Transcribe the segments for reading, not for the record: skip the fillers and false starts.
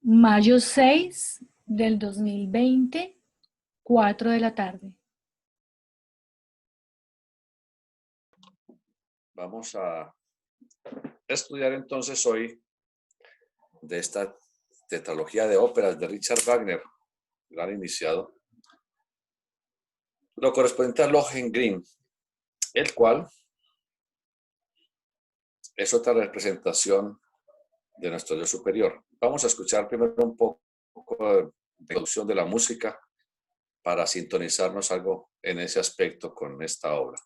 Mayo 6 del 2020, 4 de la tarde. Vamos a estudiar entonces hoy de esta tetralogía de óperas de Richard Wagner, gran iniciado, lo correspondiente a Lohengrin, el cual es otra representación de nuestro yo superior. Vamos a escuchar primero un poco de introducción de la música para sintonizarnos algo en ese aspecto con esta obra.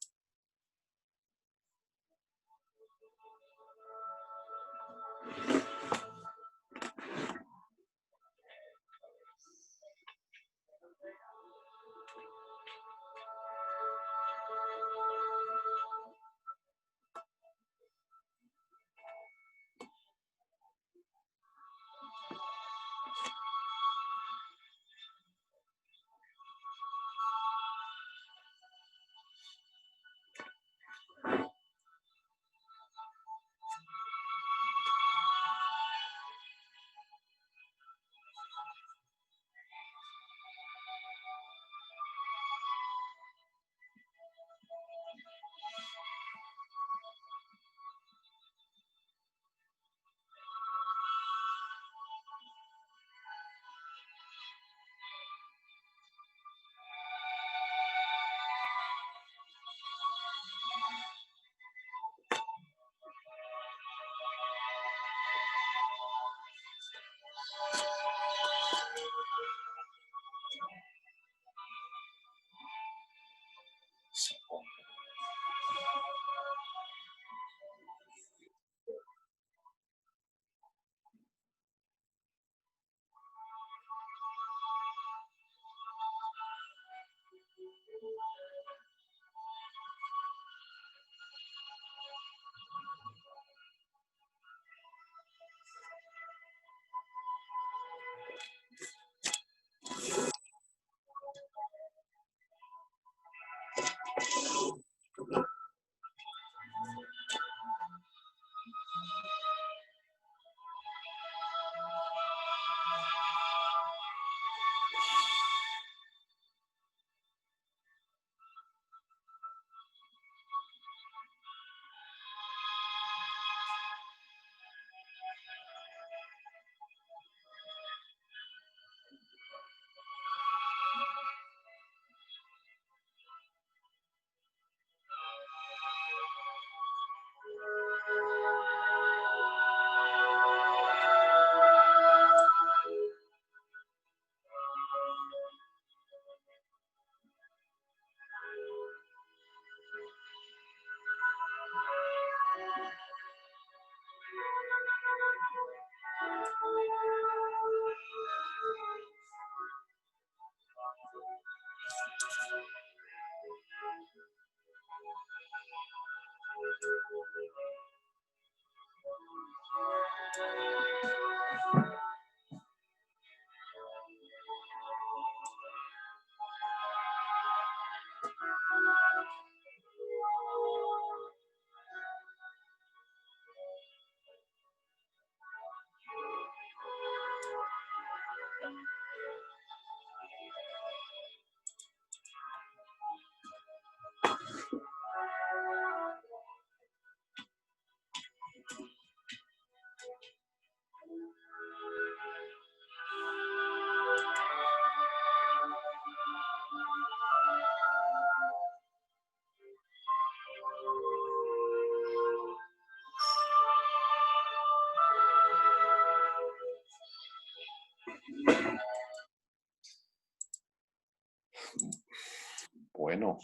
Bueno,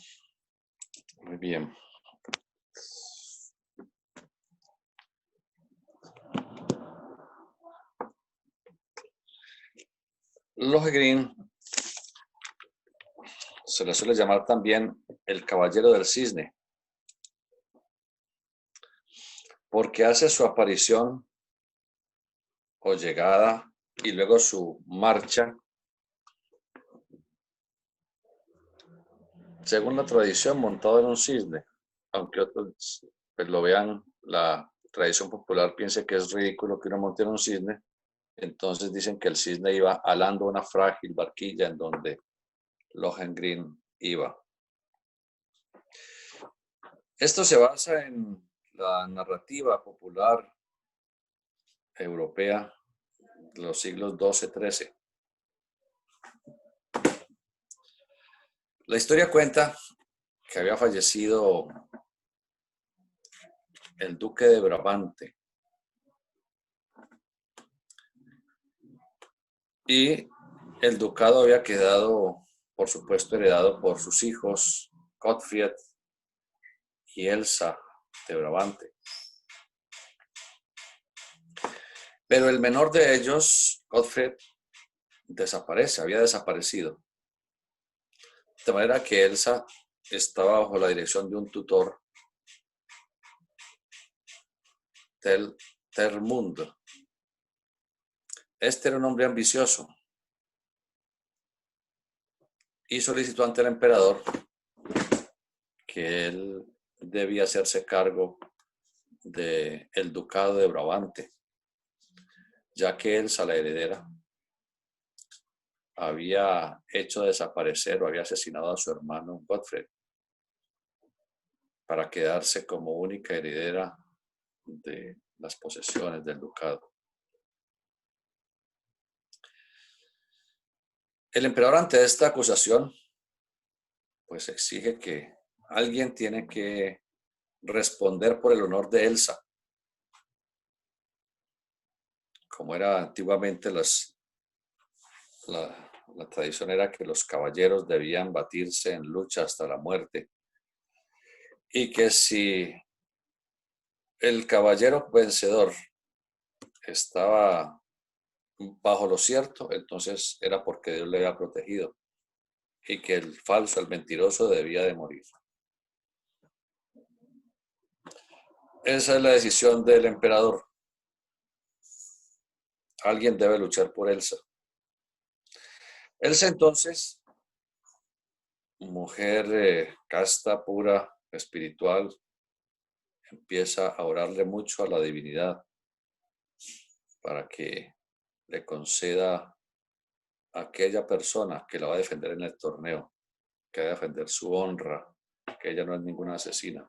muy bien. Lohengrin se le suele llamar también el caballero del cisne, porque hace su aparición o llegada y luego su marcha, según la tradición, montado en un cisne, aunque otros pues, lo vean, la tradición popular piense que es ridículo que uno monte en un cisne, Entonces dicen que el cisne iba alando una frágil barquilla en donde Lohengrin iba. Esto se basa en la narrativa popular europea de los siglos XII-XIII. La historia cuenta que había fallecido el duque de Brabante y el ducado había quedado, por supuesto, heredado por sus hijos Gottfried y Elsa de Brabante. Pero el menor de ellos, Gottfried, desaparece, había desaparecido. De manera que Elsa estaba bajo la dirección de un tutor, Termund. Este era un hombre ambicioso y solicitó ante el emperador que él debía hacerse cargo del ducado de Brabante, ya que Elsa, la heredera, había hecho desaparecer o había asesinado a su hermano Gottfried para quedarse como única heredera de las posesiones del ducado. El emperador, ante esta acusación, pues exige que alguien tiene que responder por el honor de Elsa. Como era antiguamente la tradición era que los caballeros debían batirse en lucha hasta la muerte y que si el caballero vencedor estaba bajo lo cierto, entonces era porque Dios le había protegido y que el falso, el mentiroso, debía de morir. Esa es la decisión del emperador. Alguien debe luchar por Elsa. Elsa, entonces, mujer casta, pura, espiritual, empieza a orarle mucho a la divinidad para que le conceda a aquella persona que la va a defender en el torneo, que va a defender su honra, que ella no es ninguna asesina.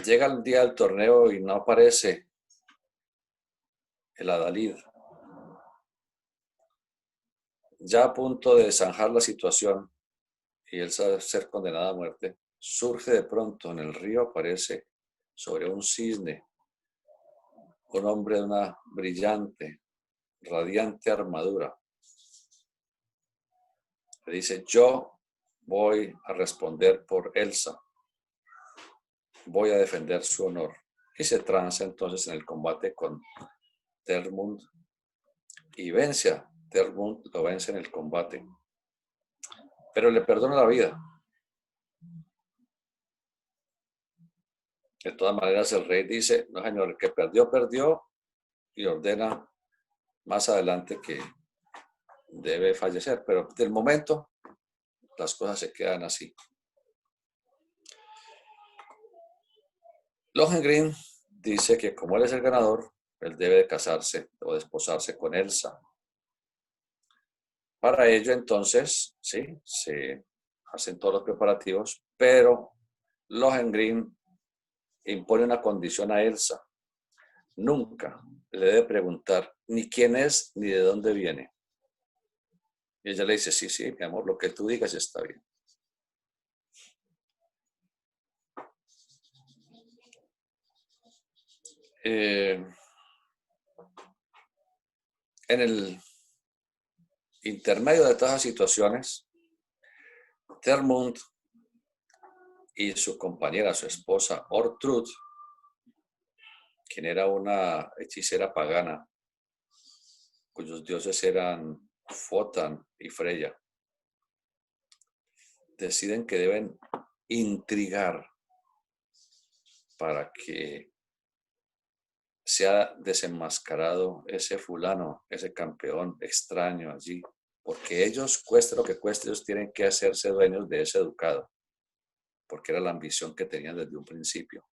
Llega el día del torneo y no aparece el adalid. Ya a punto de zanjar la situación y él sabe ser condenada a muerte, surge de pronto en el río, aparece sobre un cisne, un hombre de una brillante, radiante armadura. Le dice: yo voy a responder por Elsa, voy a defender su honor. Y se tranza entonces en el combate con Termund y vence a Termund, lo vence en el combate, pero le perdona la vida. De todas maneras, el rey dice: no, señor, el que perdió, perdió, y ordena más adelante que debe fallecer, pero del momento las cosas se quedan así. Lohengrin dice que como él es el ganador, él debe de casarse o desposarse con Elsa. Para ello, entonces, sí, se hacen todos los preparativos, pero Lohengrin impone una condición a Elsa. Nunca le debe preguntar ni quién es ni de dónde viene. Y ella le dice: sí, sí, mi amor, lo que tú digas está bien. En el intermedio de todas las situaciones, Termund y su compañera, su esposa Ortrud, quien era una hechicera pagana, cuyos dioses eran Wotan y Freya, deciden que deben intrigar para que sea desenmascarado ese fulano, ese campeón extraño allí, porque ellos, cueste lo que cueste, ellos tienen que hacerse dueños de ese ducado, porque era la ambición que tenían desde un principio.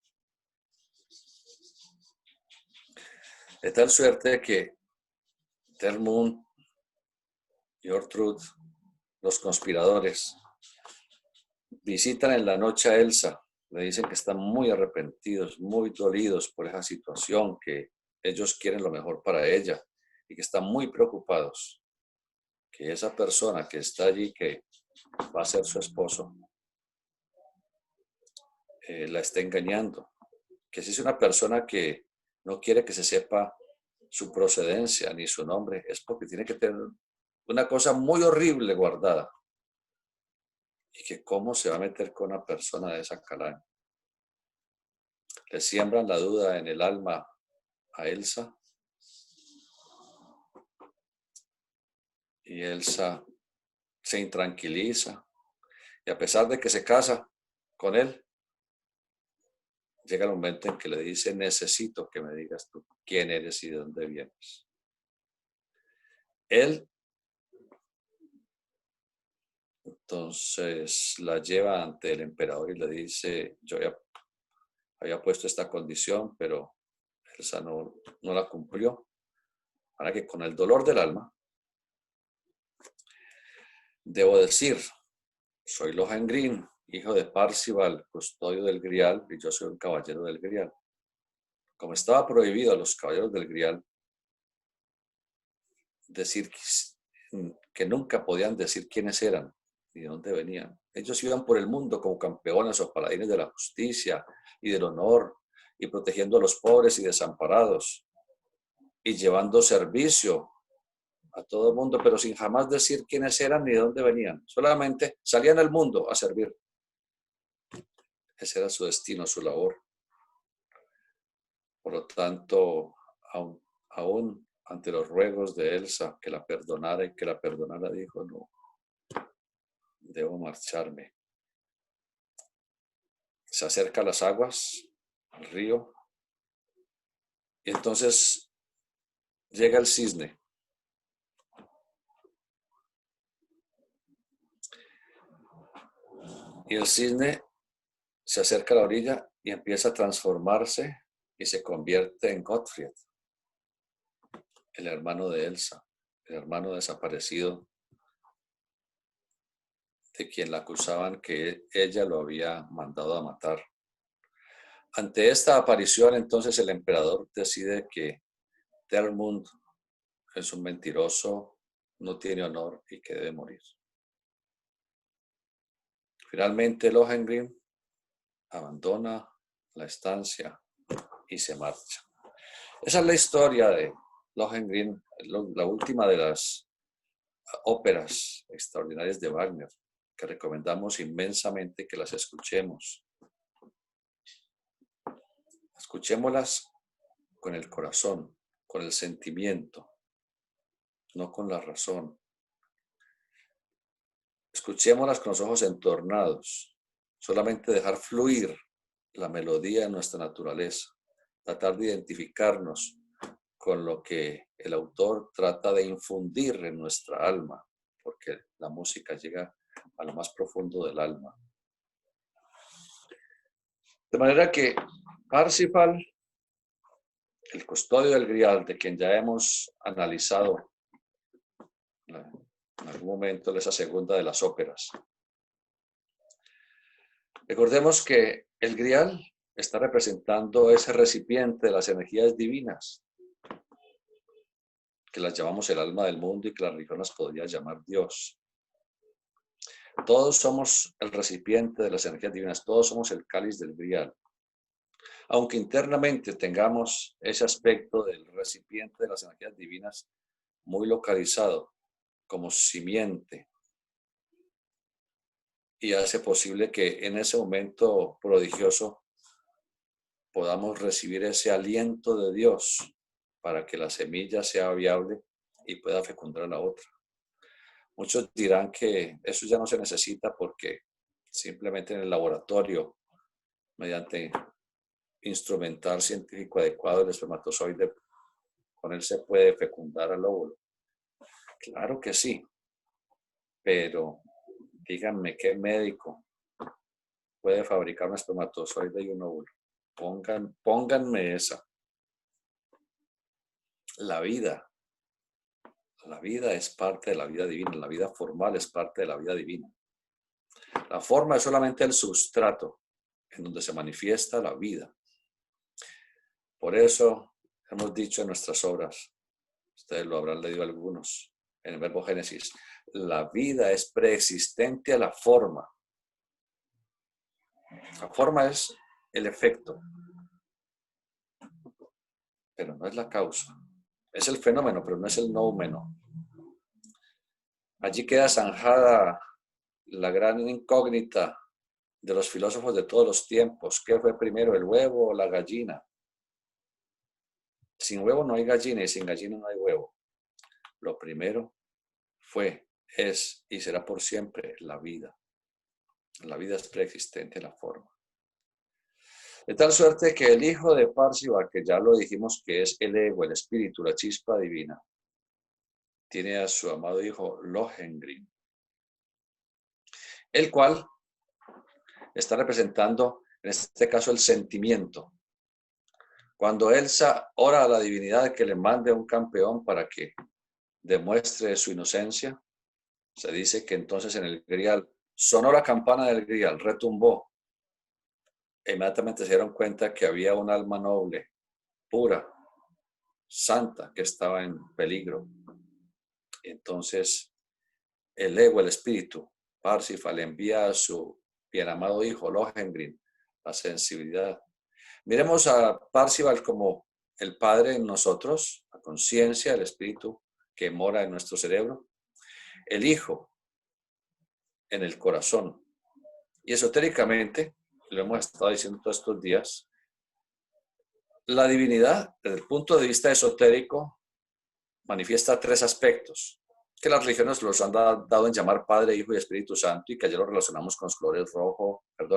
De tal suerte que Termund y Ortrud, los conspiradores, visitan en la noche a Elsa. Le dicen que están muy arrepentidos, muy dolidos por esa situación, que ellos quieren lo mejor para ella y que están muy preocupados que esa persona que está allí, que va a ser su esposo, la esté engañando. Que si es una persona que no quiere que se sepa su procedencia ni su nombre, es porque tiene que tener una cosa muy horrible guardada. Y que cómo se va a meter con una persona de esa calaña. Le siembran la duda en el alma a Elsa. Y Elsa se intranquiliza. Y a pesar de que se casa con él, llega el momento en que le dice, necesito que me digas tú quién eres y de dónde vienes. Él entonces la lleva ante el emperador y le dice, yo había puesto esta condición, pero Elsa no la cumplió. Para que con el dolor del alma, debo decir, soy Lohengrin, hijo de Parzival, custodio del Grial, y yo soy un caballero del Grial. Como estaba prohibido a los caballeros del Grial decir que nunca podían decir quiénes eran ni de dónde venían. Ellos iban por el mundo como campeones o paladines de la justicia y del honor, y protegiendo a los pobres y desamparados, y llevando servicio a todo el mundo, pero sin jamás decir quiénes eran ni de dónde venían. Solamente salían al mundo a servir. Ese era su destino, su labor. Por lo tanto, aún ante los ruegos de Elsa que la perdonara y que la perdonara, dijo, no, debo marcharme. Se acerca a las aguas, al río, y entonces llega el cisne. Y el cisne se acerca a la orilla y empieza a transformarse y se convierte en Gottfried, el hermano de Elsa, el hermano desaparecido de quien la acusaban que ella lo había mandado a matar. Ante esta aparición, entonces el emperador decide que Termund es un mentiroso, no tiene honor y que debe morir. Finalmente Lohengrin abandona la estancia y se marcha. Esa es la historia de Lohengrin, la última de las óperas extraordinarias de Wagner, que recomendamos inmensamente que las escuchemos. Escuchémoslas con el corazón, con el sentimiento, no con la razón. Escuchémoslas con los ojos entornados, solamente dejar fluir la melodía de nuestra naturaleza, tratar de identificarnos con lo que el autor trata de infundir en nuestra alma, porque la música llega a lo más profundo del alma. De manera que Parsifal, el custodio del Grial, de quien ya hemos analizado en algún momento esa segunda de las óperas. Recordemos que el Grial está representando ese recipiente de las energías divinas, que las llamamos el alma del mundo y que la religión las podría llamar Dios. Todos somos el recipiente de las energías divinas, todos somos el cáliz del Grial. Aunque internamente tengamos ese aspecto del recipiente de las energías divinas muy localizado, como simiente, y hace posible que en ese momento prodigioso podamos recibir ese aliento de Dios para que la semilla sea viable y pueda fecundar a la otra. Muchos dirán que eso ya no se necesita porque simplemente en el laboratorio, mediante instrumental científico adecuado, el espermatozoide, con él se puede fecundar al óvulo. Claro que sí, pero díganme qué médico puede fabricar un espermatozoide y un óvulo. Pónganme esa. La vida es parte de la vida divina, la vida formal es parte de la vida divina. La forma es solamente el sustrato en donde se manifiesta la vida. Por eso hemos dicho en nuestras obras, ustedes lo habrán leído algunos, en el verbo Génesis, la vida es preexistente a la forma. La forma es el efecto, pero no es la causa. Es el fenómeno, pero no es el noumeno. Allí queda zanjada la gran incógnita de los filósofos de todos los tiempos. ¿Qué fue primero, el huevo o la gallina? Sin huevo no hay gallina y sin gallina no hay huevo. Lo primero fue, es y será por siempre la vida. La vida es preexistente a la forma. De tal suerte que el hijo de Parsiva, que ya lo dijimos que es el ego, el espíritu, la chispa divina, tiene a su amado hijo Lohengrin, el cual está representando, en este caso, el sentimiento. Cuando Elsa ora a la divinidad que le mande un campeón para que demuestre su inocencia, se dice que entonces en el grial sonó la campana del grial, retumbó. E inmediatamente se dieron cuenta que había un alma noble, pura, santa, que estaba en peligro. Entonces el ego, el espíritu, Parsifal, le envía a su bien amado hijo, Lohengrin, la sensibilidad. Miremos a Parsival como el Padre en nosotros, la conciencia, el espíritu que mora en nuestro cerebro, el Hijo en el corazón. Y esotéricamente, lo hemos estado diciendo todos estos días, la divinidad, desde el punto de vista esotérico, manifiesta tres aspectos que las religiones los han dado en llamar Padre, Hijo y Espíritu Santo, y que ayer lo relacionamos con los colores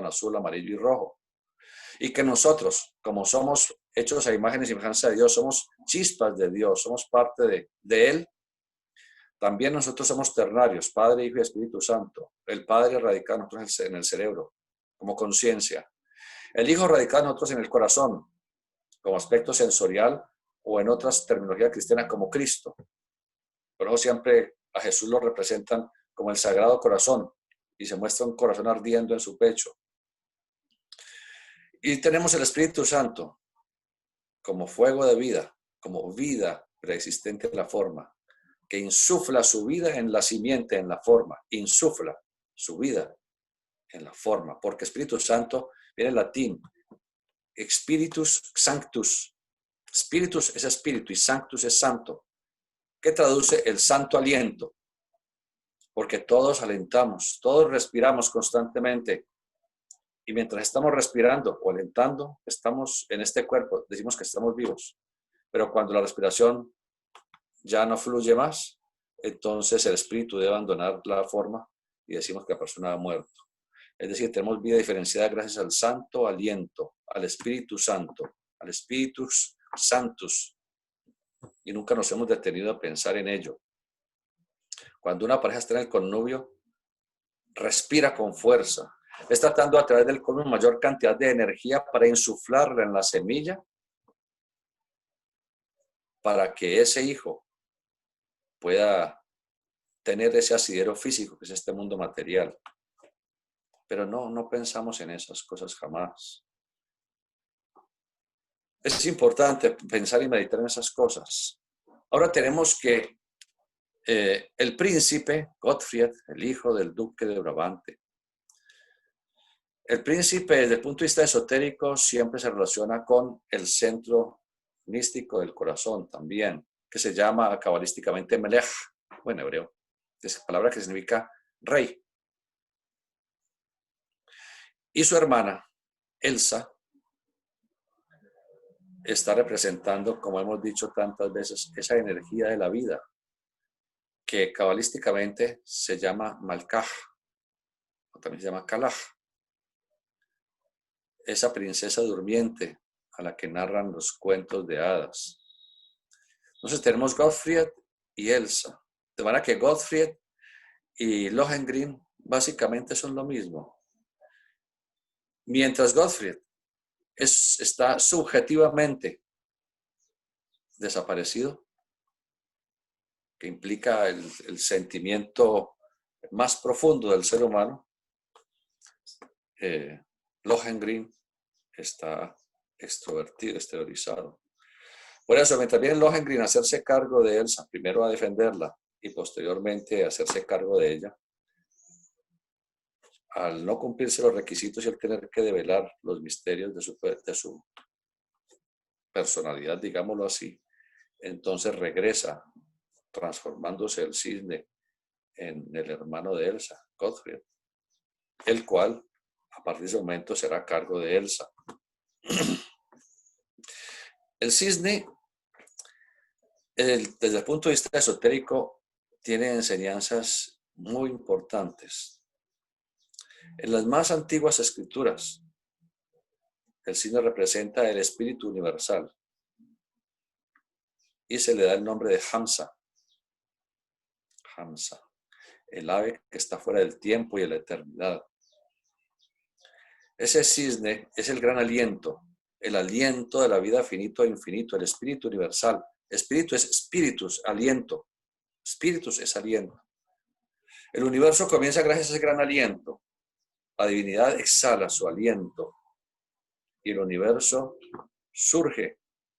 azul, amarillo y rojo. Y que nosotros, como somos hechos a imagen y semejanza de Dios, somos chispas de Dios, somos parte de Él. También nosotros somos ternarios, Padre, Hijo y Espíritu Santo. El Padre radicado en nosotros en el cerebro, como conciencia. El Hijo radicado en nosotros en el corazón, como aspecto sensorial, o en otras terminologías cristianas como Cristo. Pero siempre a Jesús lo representan como el Sagrado Corazón, y se muestra un corazón ardiendo en su pecho. Y tenemos el Espíritu Santo como fuego de vida, como vida preexistente en la forma, que insufla su vida en la simiente, en la forma, insufla su vida en la forma, porque Espíritu Santo viene en latín, Spiritus Sanctus. Spiritus es espíritu y Sanctus es santo, que traduce el santo aliento, porque todos alentamos, todos respiramos constantemente. Y mientras estamos respirando o alentando, estamos en este cuerpo, decimos que estamos vivos. Pero cuando la respiración ya no fluye más, entonces el espíritu debe abandonar la forma y decimos que la persona ha muerto. Es decir, tenemos vida diferenciada gracias al santo aliento, al Espíritu Santo, al Spiritus Sanctus. Y nunca nos hemos detenido a pensar en ello. Cuando una pareja está en el connubio, respira con fuerza. Está tratando a través del connubio mayor cantidad de energía para insuflarla en la semilla, para que ese hijo pueda tener ese asidero físico que es este mundo material. Pero no pensamos en esas cosas jamás. Es importante pensar y meditar en esas cosas. Ahora tenemos que el príncipe Gottfried, el hijo del duque de Brabante, el príncipe desde el punto de vista esotérico siempre se relaciona con el centro místico del corazón también, que se llama cabalísticamente Melech, o en hebreo, es palabra que significa rey. Y su hermana, Elsa, está representando, como hemos dicho tantas veces, esa energía de la vida, que cabalísticamente se llama Malkaj, o también se llama Kalaj, esa princesa durmiente a la que narran los cuentos de hadas. Entonces tenemos Gottfried y Elsa, de manera que Gottfried y Lohengrin básicamente son lo mismo. Mientras Gottfried está subjetivamente desaparecido, que implica el sentimiento más profundo del ser humano, Lohengrin está extrovertido, exteriorizado. Por eso, mientras viene Lohengrin a hacerse cargo de Elsa, primero a defenderla y posteriormente a hacerse cargo de ella, al no cumplirse los requisitos y al tener que develar los misterios de su personalidad, digámoslo así, entonces regresa transformándose el cisne en el hermano de Elsa, Gottfried, el cual a partir de ese momento será a cargo de Elsa. El cisne, desde el punto de vista esotérico, tiene enseñanzas muy importantes. En las más antiguas escrituras, el cisne representa el espíritu universal y se le da el nombre de Hamsa. Hamsa, el ave que está fuera del tiempo y de la eternidad. Ese cisne es el gran aliento, el aliento de la vida finito e infinito, el espíritu universal. Espíritu es spiritus, aliento. Spiritus es aliento. El universo comienza gracias a ese gran aliento. La divinidad exhala su aliento y el universo surge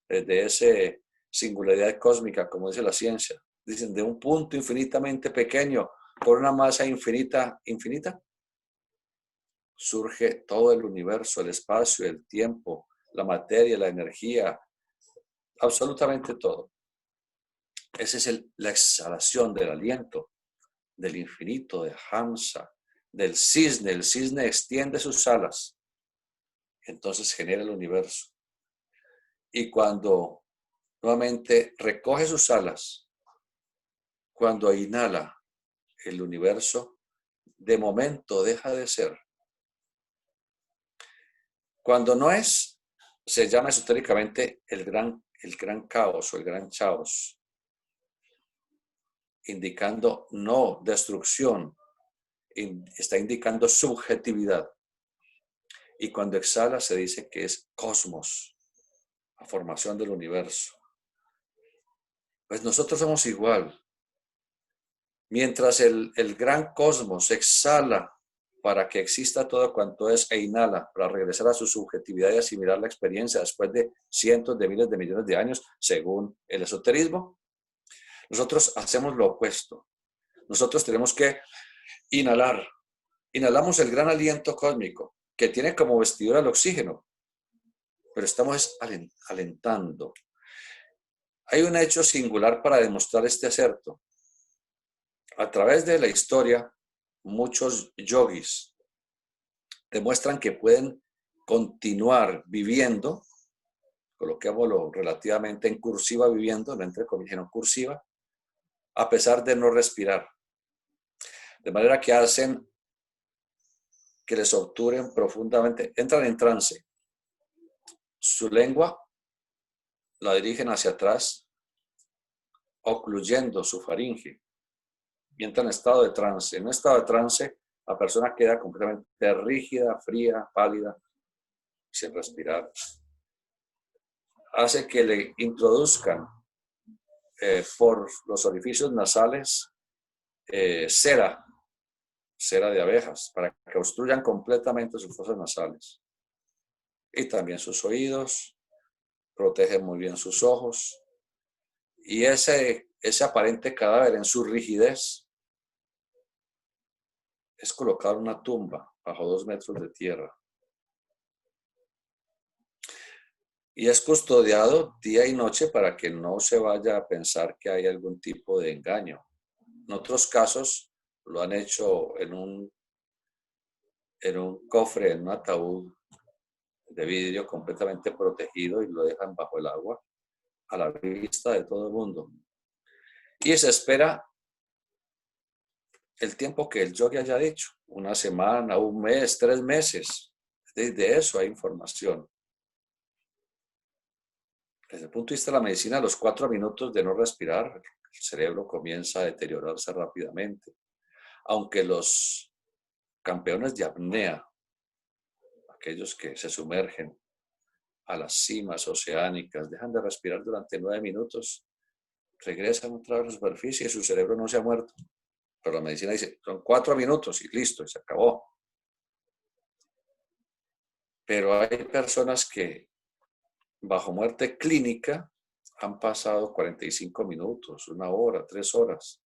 desde esa singularidad cósmica, como dice la ciencia. Dicen, de un punto infinitamente pequeño por una masa infinita, surge todo el universo, el espacio, el tiempo, la materia, la energía, absolutamente todo. Esa es la exhalación del aliento, del infinito, de Hamsa, del cisne. El cisne extiende sus alas, entonces genera el universo. Y cuando nuevamente recoge sus alas, cuando inhala el universo, de momento deja de ser. Cuando no es, se llama esotéricamente el gran caos o el gran chaos, indicando no destrucción, está indicando subjetividad. Y cuando exhala se dice que es cosmos, la formación del universo. Pues nosotros somos igual. Mientras el gran cosmos exhala para que exista todo cuanto es e inhala para regresar a su subjetividad y asimilar la experiencia después de cientos de miles de millones de años, según el esoterismo, nosotros hacemos lo opuesto. Nosotros tenemos que inhalar. Inhalamos el gran aliento cósmico que tiene como vestidura el oxígeno, pero estamos alentando. Hay un hecho singular para demostrar este acerto. A través de la historia, muchos yogis demuestran que pueden continuar viviendo, coloquémoslo relativamente en cursiva, viviendo, no entre comillas, en cursiva, a pesar de no respirar. De manera que hacen que les obturen profundamente, entran en trance. Su lengua la dirigen hacia atrás, ocluyendo su faringe, y entra en estado de trance. En un estado de trance, la persona queda completamente rígida, fría, pálida, sin respirar. Hace que le introduzcan por los orificios nasales cera de abejas, para que obstruyan completamente sus fosas nasales. Y también sus oídos, protegen muy bien sus ojos. Y ese aparente cadáver en su rigidez es colocado en una tumba bajo 2 metros de tierra. Y es custodiado día y noche para que no se vaya a pensar que hay algún tipo de engaño. En otros casos lo han hecho en un cofre, en un ataúd de vidrio completamente protegido y lo dejan bajo el agua a la vista de todo el mundo. Y se espera el tiempo que el yogi haya dicho, 1 semana, 1 mes, 3 meses. Desde eso hay información. Desde el punto de vista de la medicina, a los 4 minutos de no respirar, el cerebro comienza a deteriorarse rápidamente. Aunque los campeones de apnea, aquellos que se sumergen a las cimas oceánicas, dejan de respirar durante 9 minutos, regresan otra vez a la superficie y su cerebro no se ha muerto. Pero la medicina dice, son 4 minutos y listo, y se acabó. Pero hay personas que bajo muerte clínica han pasado 45 minutos, 1 hora, 3 horas.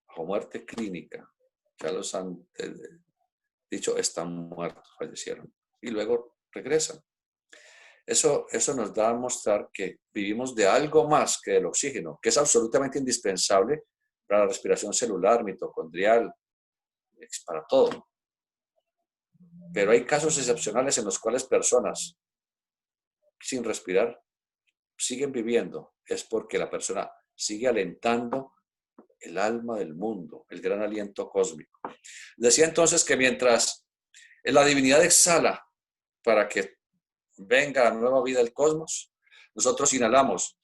Bajo muerte clínica. Ya los han dicho, están muertos, fallecieron. Y luego regresan. Eso nos da a mostrar que vivimos de algo más que del oxígeno, que es absolutamente indispensable para la respiración celular, mitocondrial, para todo. Pero hay casos excepcionales en los cuales personas sin respirar siguen viviendo. Es porque la persona sigue alentando el alma del mundo, el gran aliento cósmico. Decía entonces que mientras la divinidad exhala para que venga la nueva vida del cosmos, nosotros inhalamos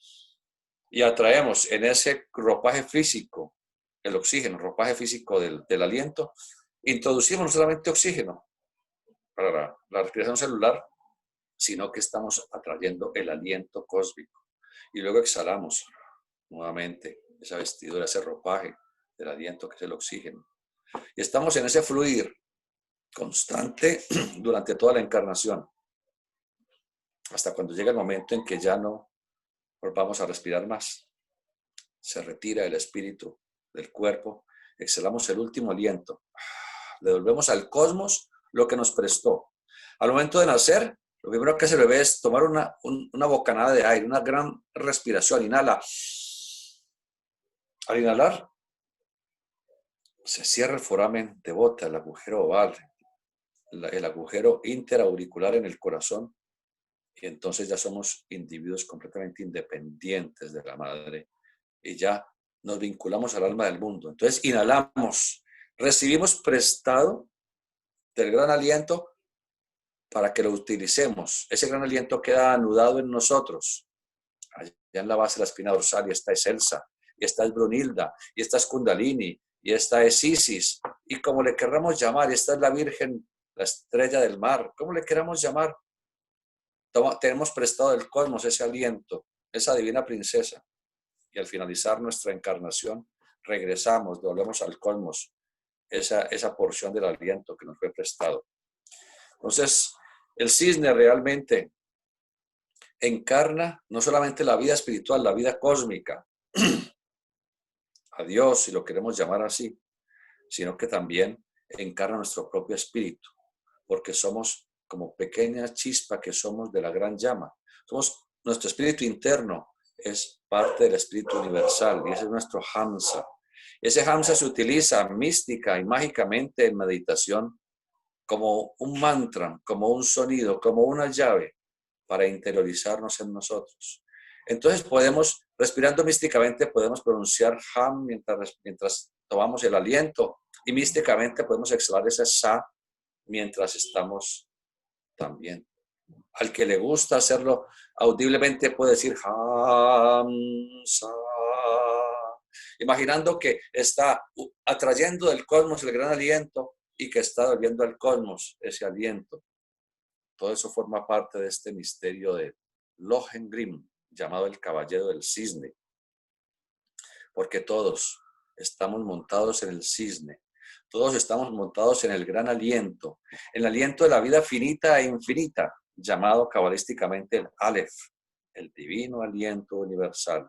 y atraemos en ese ropaje físico, el oxígeno, ropaje físico del aliento, introducimos no solamente oxígeno para la respiración celular, sino que estamos atrayendo el aliento cósmico. Y luego exhalamos nuevamente esa vestidura, ese ropaje del aliento que es el oxígeno. Y estamos en ese fluir constante durante toda la encarnación, hasta cuando llega el momento en que ya no volvamos a respirar más. Se retira el espíritu del cuerpo, exhalamos el último aliento, le devolvemos al cosmos lo que nos prestó. Al momento de nacer, lo primero que hace el bebé es tomar una bocanada de aire, una gran respiración, inhala. Al inhalar, se cierra el foramen de bota, el agujero oval, el agujero interauricular en el corazón, y entonces ya somos individuos completamente independientes de la madre y ya nos vinculamos al alma del mundo. Entonces inhalamos, recibimos prestado del gran aliento para que lo utilicemos. Ese gran aliento queda anudado en nosotros. Allá en la base de la espina dorsal, y esta es Elsa, y esta es Brunilda, y esta es Kundalini, y esta es Isis, y como le querramos llamar, esta es la Virgen, la estrella del mar, como le queramos llamar, tenemos prestado del cosmos ese aliento, esa divina princesa, y al finalizar nuestra encarnación, regresamos, devolvemos al cosmos esa porción del aliento que nos fue prestado. Entonces, el cisne realmente encarna no solamente la vida espiritual, la vida cósmica, a Dios, si lo queremos llamar así, sino que también encarna nuestro propio espíritu, porque somos como pequeña chispa que somos de la gran llama. Nuestro espíritu interno es parte del espíritu universal y ese es nuestro Hamsa. Ese Hamsa se utiliza mística y mágicamente en meditación como un mantra, como un sonido, como una llave para interiorizarnos en nosotros. Entonces respirando místicamente, podemos pronunciar Ham mientras tomamos el aliento y místicamente podemos exhalar ese Sa mientras estamos también. Al que le gusta hacerlo audiblemente puede decir Hamsa, imaginando que está atrayendo del cosmos el gran aliento y que está devolviendo al cosmos ese aliento. Todo eso forma parte de este misterio de Lohengrin, llamado el Caballero del Cisne, porque todos estamos montados en el cisne, todos estamos montados en el gran aliento, en el aliento de la vida finita e infinita, llamado cabalísticamente el Aleph, el divino aliento universal.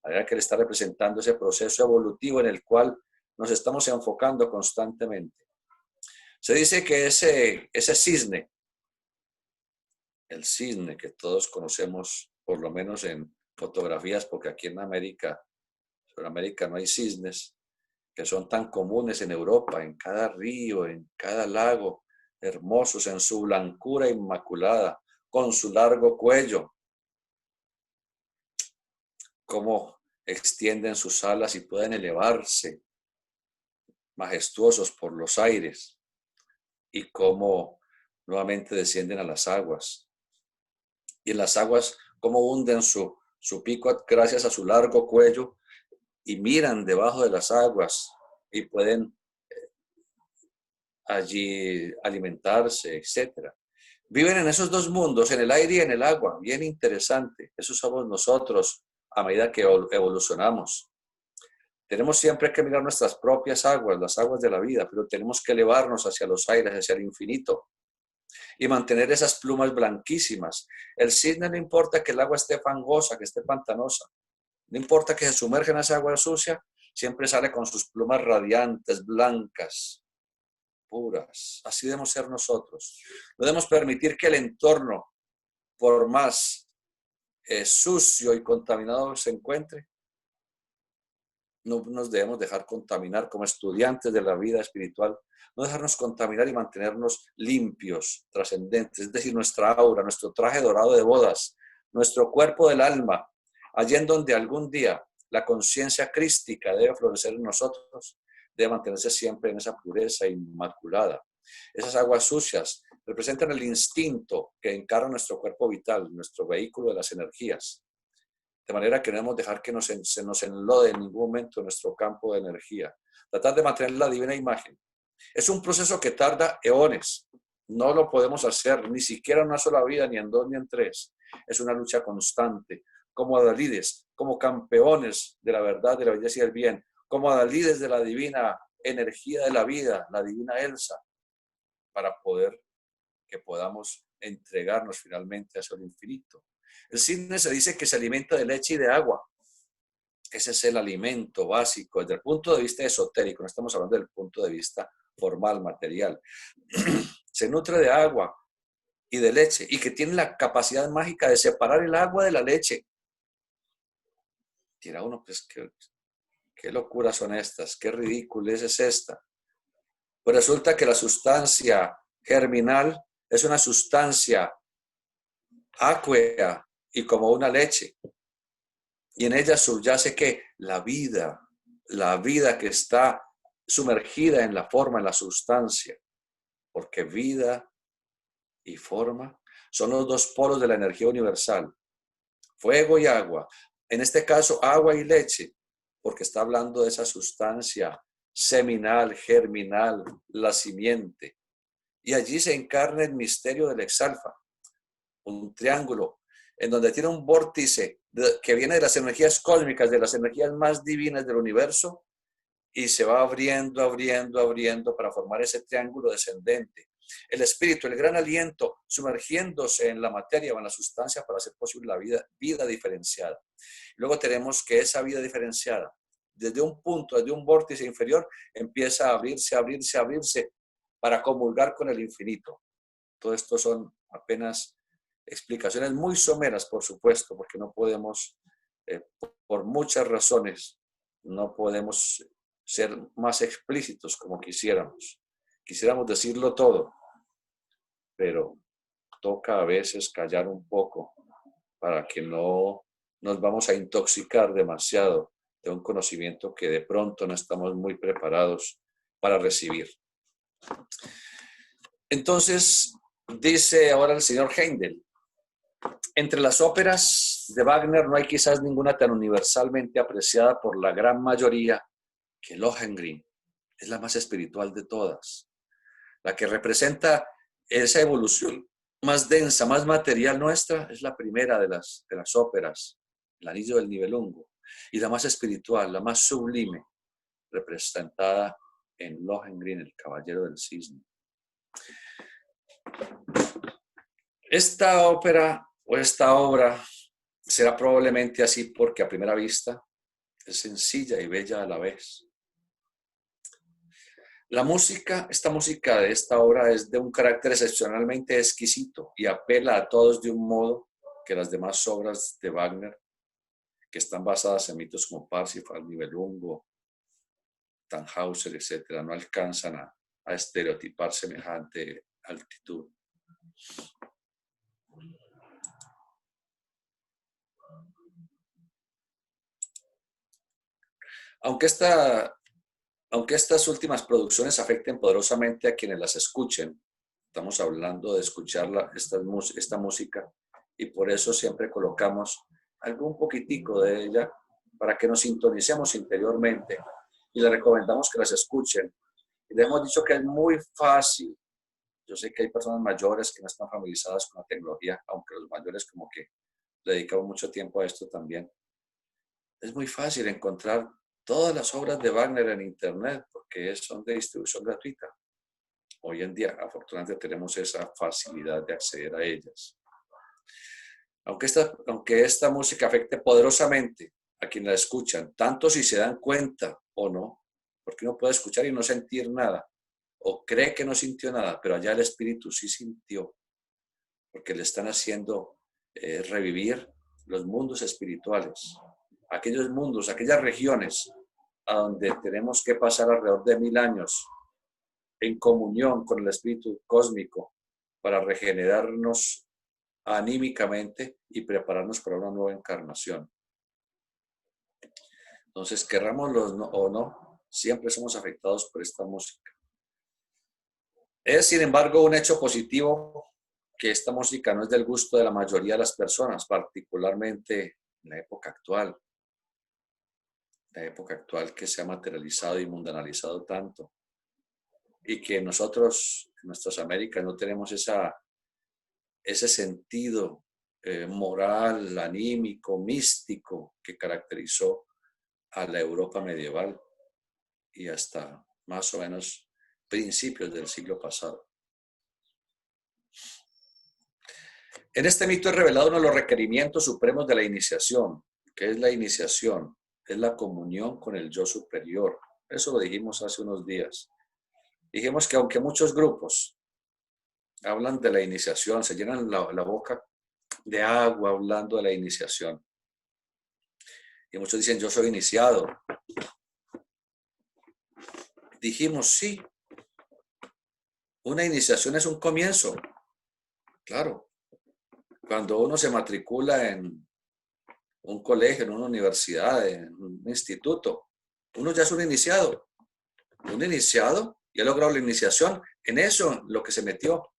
La verdad que él está representando ese proceso evolutivo en el cual nos estamos enfocando constantemente. Se dice que ese cisne, el cisne que todos conocemos, por lo menos en fotografías, porque aquí en América no hay cisnes, que son tan comunes en Europa, en cada río, en cada lago, hermosos en su blancura inmaculada, con su largo cuello, cómo extienden sus alas y pueden elevarse majestuosos por los aires, y cómo nuevamente descienden a las aguas. Y en las aguas, cómo hunden su pico gracias a su largo cuello y miran debajo de las aguas y pueden allí alimentarse, etc. Viven en esos dos mundos, en el aire y en el agua. Bien interesante. Esos somos nosotros a medida que evolucionamos. Tenemos siempre que mirar nuestras propias aguas, las aguas de la vida, pero tenemos que elevarnos hacia los aires, hacia el infinito y mantener esas plumas blanquísimas. El cisne no importa que el agua esté fangosa, que esté pantanosa, no importa que se sumerja en esa agua sucia, siempre sale con sus plumas radiantes, blancas, puras. Así debemos ser nosotros. No debemos permitir que el entorno, por más sucio y contaminado se encuentre, no nos debemos dejar contaminar como estudiantes de la vida espiritual, no dejarnos contaminar y mantenernos limpios, trascendentes, es decir, nuestra aura, nuestro traje dorado de bodas, nuestro cuerpo del alma, allí en donde algún día la conciencia crística debe florecer en nosotros, debe mantenerse siempre en esa pureza inmaculada. Esas aguas sucias representan el instinto que encarna nuestro cuerpo vital, nuestro vehículo de las energías. De manera que no debemos dejar que se nos enlode en ningún momento nuestro campo de energía. Tratar de mantener la divina imagen. Es un proceso que tarda eones. No lo podemos hacer ni siquiera en una sola vida, ni en dos, ni en tres. Es una lucha constante. Como adalides, como campeones de la verdad, de la belleza y del bien. Como adalides de la divina energía de la vida, la divina Elsa, para que podamos entregarnos finalmente hacia el infinito. El cisne se dice que se alimenta de leche y de agua. Ese es el alimento básico desde el punto de vista esotérico, no estamos hablando del punto de vista formal, material. Se nutre de agua y de leche y que tiene la capacidad mágica de separar el agua de la leche. Dirá uno, pues, qué locuras son estas, qué ridiculez es esta. Pues resulta que la sustancia germinal es una sustancia aquea y como una leche. Y en ella subyace que la vida que está sumergida en la forma, en la sustancia, porque vida y forma son los dos polos de la energía universal, fuego y agua. En este caso, agua y leche, porque está hablando de esa sustancia seminal, germinal, la simiente. Y allí se encarna el misterio del exalfa, un triángulo en donde tiene un vórtice que viene de las energías cósmicas, de las energías más divinas del universo, y se va abriendo, abriendo, abriendo para formar ese triángulo descendente. El espíritu, el gran aliento, sumergiéndose en la materia o en la sustancia para hacer posible la vida diferenciada. Luego tenemos que esa vida diferenciada, desde un punto, desde un vórtice inferior, empieza a abrirse, abrirse, abrirse para comulgar con el infinito. Todo esto son apenas explicaciones muy someras, por supuesto, porque no podemos, por muchas razones, no podemos ser más explícitos como quisiéramos. Quisiéramos decirlo todo, pero toca a veces callar un poco para que no nos vamos a intoxicar demasiado de un conocimiento que de pronto no estamos muy preparados para recibir. Entonces, dice ahora el señor Händel, entre las óperas de Wagner no hay quizás ninguna tan universalmente apreciada por la gran mayoría que Lohengrin. Es la más espiritual de todas, la que representa esa evolución más densa, más material nuestra, es la primera de las óperas, El Anillo del Nibelungo, y la más espiritual, la más sublime, representada en Lohengrin, el Caballero del Cisne. Esta ópera o esta obra será probablemente así porque a primera vista es sencilla y bella a la vez. La música, esta música de esta obra es de un carácter excepcionalmente exquisito y apela a todos de un modo que las demás obras de Wagner, que están basadas en mitos como Parsifal, Nibelungo, Tannhäuser, etc., no alcanzan a estereotipar semejante altitud. Aunque estas últimas producciones afecten poderosamente a quienes las escuchen, estamos hablando de escuchar esta música y por eso siempre colocamos algún poquitico de ella para que nos sintonicemos interiormente y les recomendamos que las escuchen. Y les hemos dicho que es muy fácil. Yo sé que hay personas mayores que no están familiarizadas con la tecnología, aunque los mayores como que dedicamos mucho tiempo a esto también. es muy fácil encontrar todas las obras de Wagner en Internet porque son de distribución gratuita. Hoy en día, afortunadamente, tenemos esa facilidad de acceder a ellas. Aunque esta música afecte poderosamente a quienes la escuchan, tanto si se dan cuenta o no, porque uno puede escuchar y no sentir nada, o cree que no sintió nada, pero allá el espíritu sí sintió, porque le están haciendo revivir los mundos espirituales, aquellos mundos, aquellas regiones a donde tenemos que pasar alrededor de 1000 años en comunión con el espíritu cósmico para regenerarnos anímicamente y prepararnos para una nueva encarnación. Entonces, querrámoslo o no, siempre somos afectados por esta música. Es, sin embargo, un hecho positivo que esta música no es del gusto de la mayoría de las personas, particularmente en la época actual. La época actual que se ha materializado y mundanalizado tanto. Y que nosotros, en nuestras Américas, no tenemos ese sentido moral, anímico, místico que caracterizó a la Europa medieval y hasta más o menos principios del siglo pasado. En este mito es revelado uno de los requerimientos supremos de la iniciación. ¿Qué es la iniciación? Es la comunión con el yo superior. Eso lo dijimos hace unos días. Dijimos que aunque muchos grupos hablan de la iniciación, se llenan la boca de agua hablando de la iniciación. Y muchos dicen, yo soy iniciado. Dijimos, sí, una iniciación es un comienzo. Claro, cuando uno se matricula en un colegio, en una universidad, en un instituto, uno ya es un iniciado. Un iniciado y ha logrado la iniciación en eso, lo que se metió.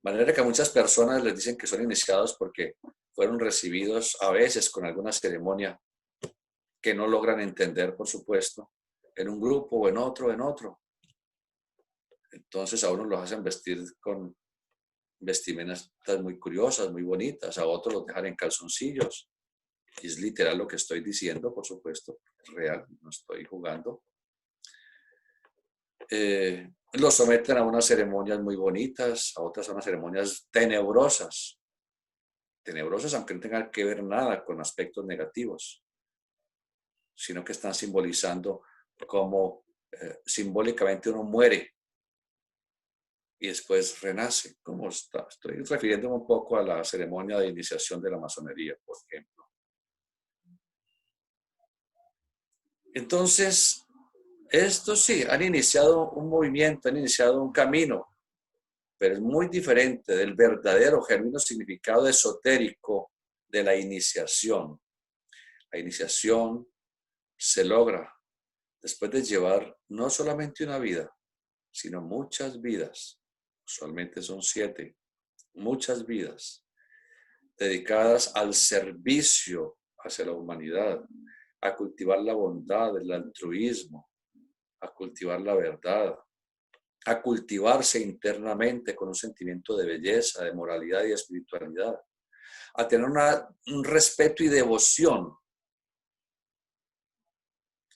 De manera que a muchas personas les dicen que son iniciados porque fueron recibidos a veces con alguna ceremonia que no logran entender, por supuesto, en un grupo o en otro. Entonces a unos los hacen vestir con vestimentas muy curiosas, muy bonitas, a otros los dejan en calzoncillos. Y es literal lo que estoy diciendo, por supuesto, es real, no estoy jugando. Los someten a unas ceremonias muy bonitas, a otras a unas ceremonias tenebrosas. Tenebrosas aunque no tengan que ver nada con aspectos negativos, sino que están simbolizando cómo simbólicamente uno muere y después renace. ¿Cómo está? Estoy refiriéndome un poco a la ceremonia de iniciación de la masonería, por ejemplo. Entonces, estos sí, han iniciado un movimiento, han iniciado un camino, pero es muy diferente del verdadero, genuino significado esotérico de la iniciación. La iniciación se logra después de llevar no solamente una vida, sino muchas vidas. Usualmente son 7, muchas vidas dedicadas al servicio hacia la humanidad, a cultivar la bondad, el altruismo, a cultivar la verdad, a cultivarse internamente con un sentimiento de belleza, de moralidad y de espiritualidad, a tener un respeto y devoción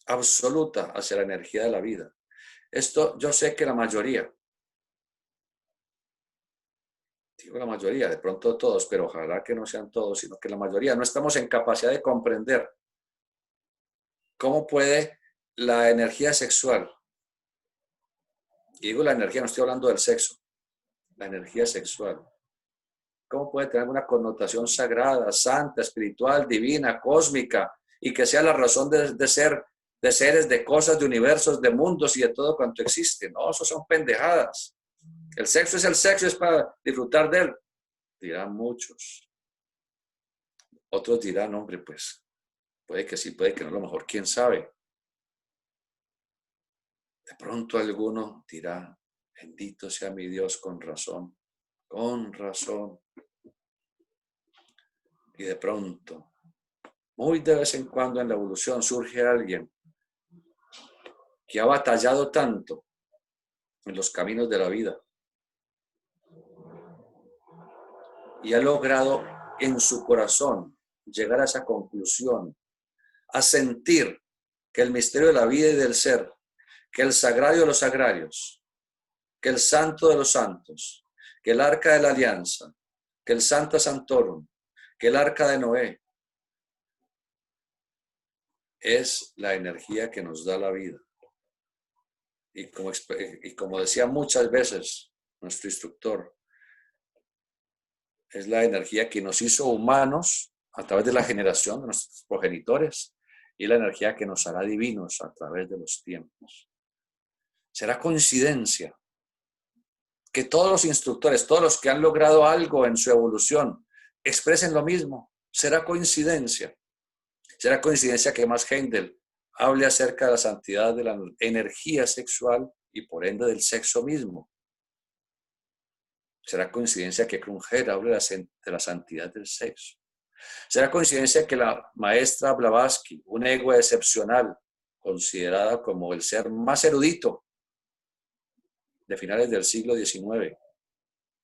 absoluta hacia la energía de la vida. Esto yo sé que la mayoría, digo la mayoría, de pronto todos, pero ojalá que no sean todos, sino que la mayoría no estamos en capacidad de comprender cómo puede la energía sexual, y digo la energía, no estoy hablando del sexo, la energía sexual, cómo puede tener una connotación sagrada, santa, espiritual, divina, cósmica, y que sea la razón de ser, de seres, de cosas, de universos, de mundos y de todo cuanto existe. No, eso son pendejadas. El sexo es el sexo, es para disfrutar de él, dirán muchos. Otros dirán, hombre, pues, puede que sí, puede que no, a lo mejor, quién sabe. De pronto alguno dirá, bendito sea mi Dios, con razón, con razón. Y de pronto, muy de vez en cuando en la evolución surge alguien que ha batallado tanto en los caminos de la vida y ha logrado en su corazón llegar a esa conclusión, a sentir que el misterio de la vida y del ser, que el sagrario de los sagrarios, que el santo de los santos, que el arca de la alianza, que el Sancta Sanctorum, que el arca de Noé, es la energía que nos da la vida. Y como decía muchas veces nuestro instructor, es la energía que nos hizo humanos a través de la generación de nuestros progenitores y la energía que nos hará divinos a través de los tiempos. ¿Será coincidencia que todos los instructores, todos los que han logrado algo en su evolución, expresen lo mismo? ¿Será coincidencia? ¿Será coincidencia que Max Heindel hable acerca de la santidad de la energía sexual y por ende del sexo mismo? ¿Será coincidencia que Krunger hable de la santidad del sexo? ¿Será coincidencia que la maestra Blavatsky, un ego excepcional, considerada como el ser más erudito de finales del siglo XIX,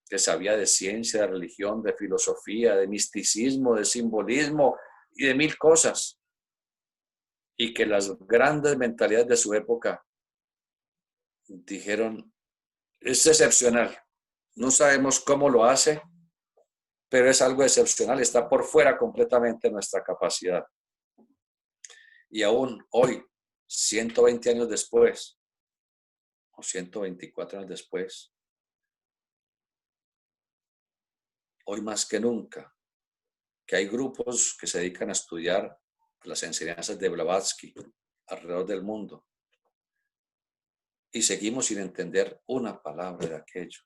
que sabía de ciencia, de religión, de filosofía, de misticismo, de simbolismo y de mil cosas, y que las grandes mentalidades de su época dijeron, es excepcional, no sabemos cómo lo hace, pero es algo excepcional, está por fuera completamente de nuestra capacidad? Y aún hoy, 120 años después, o 124 años después, hoy más que nunca, que hay grupos que se dedican a estudiar las enseñanzas de Blavatsky alrededor del mundo, y seguimos sin entender una palabra de aquello.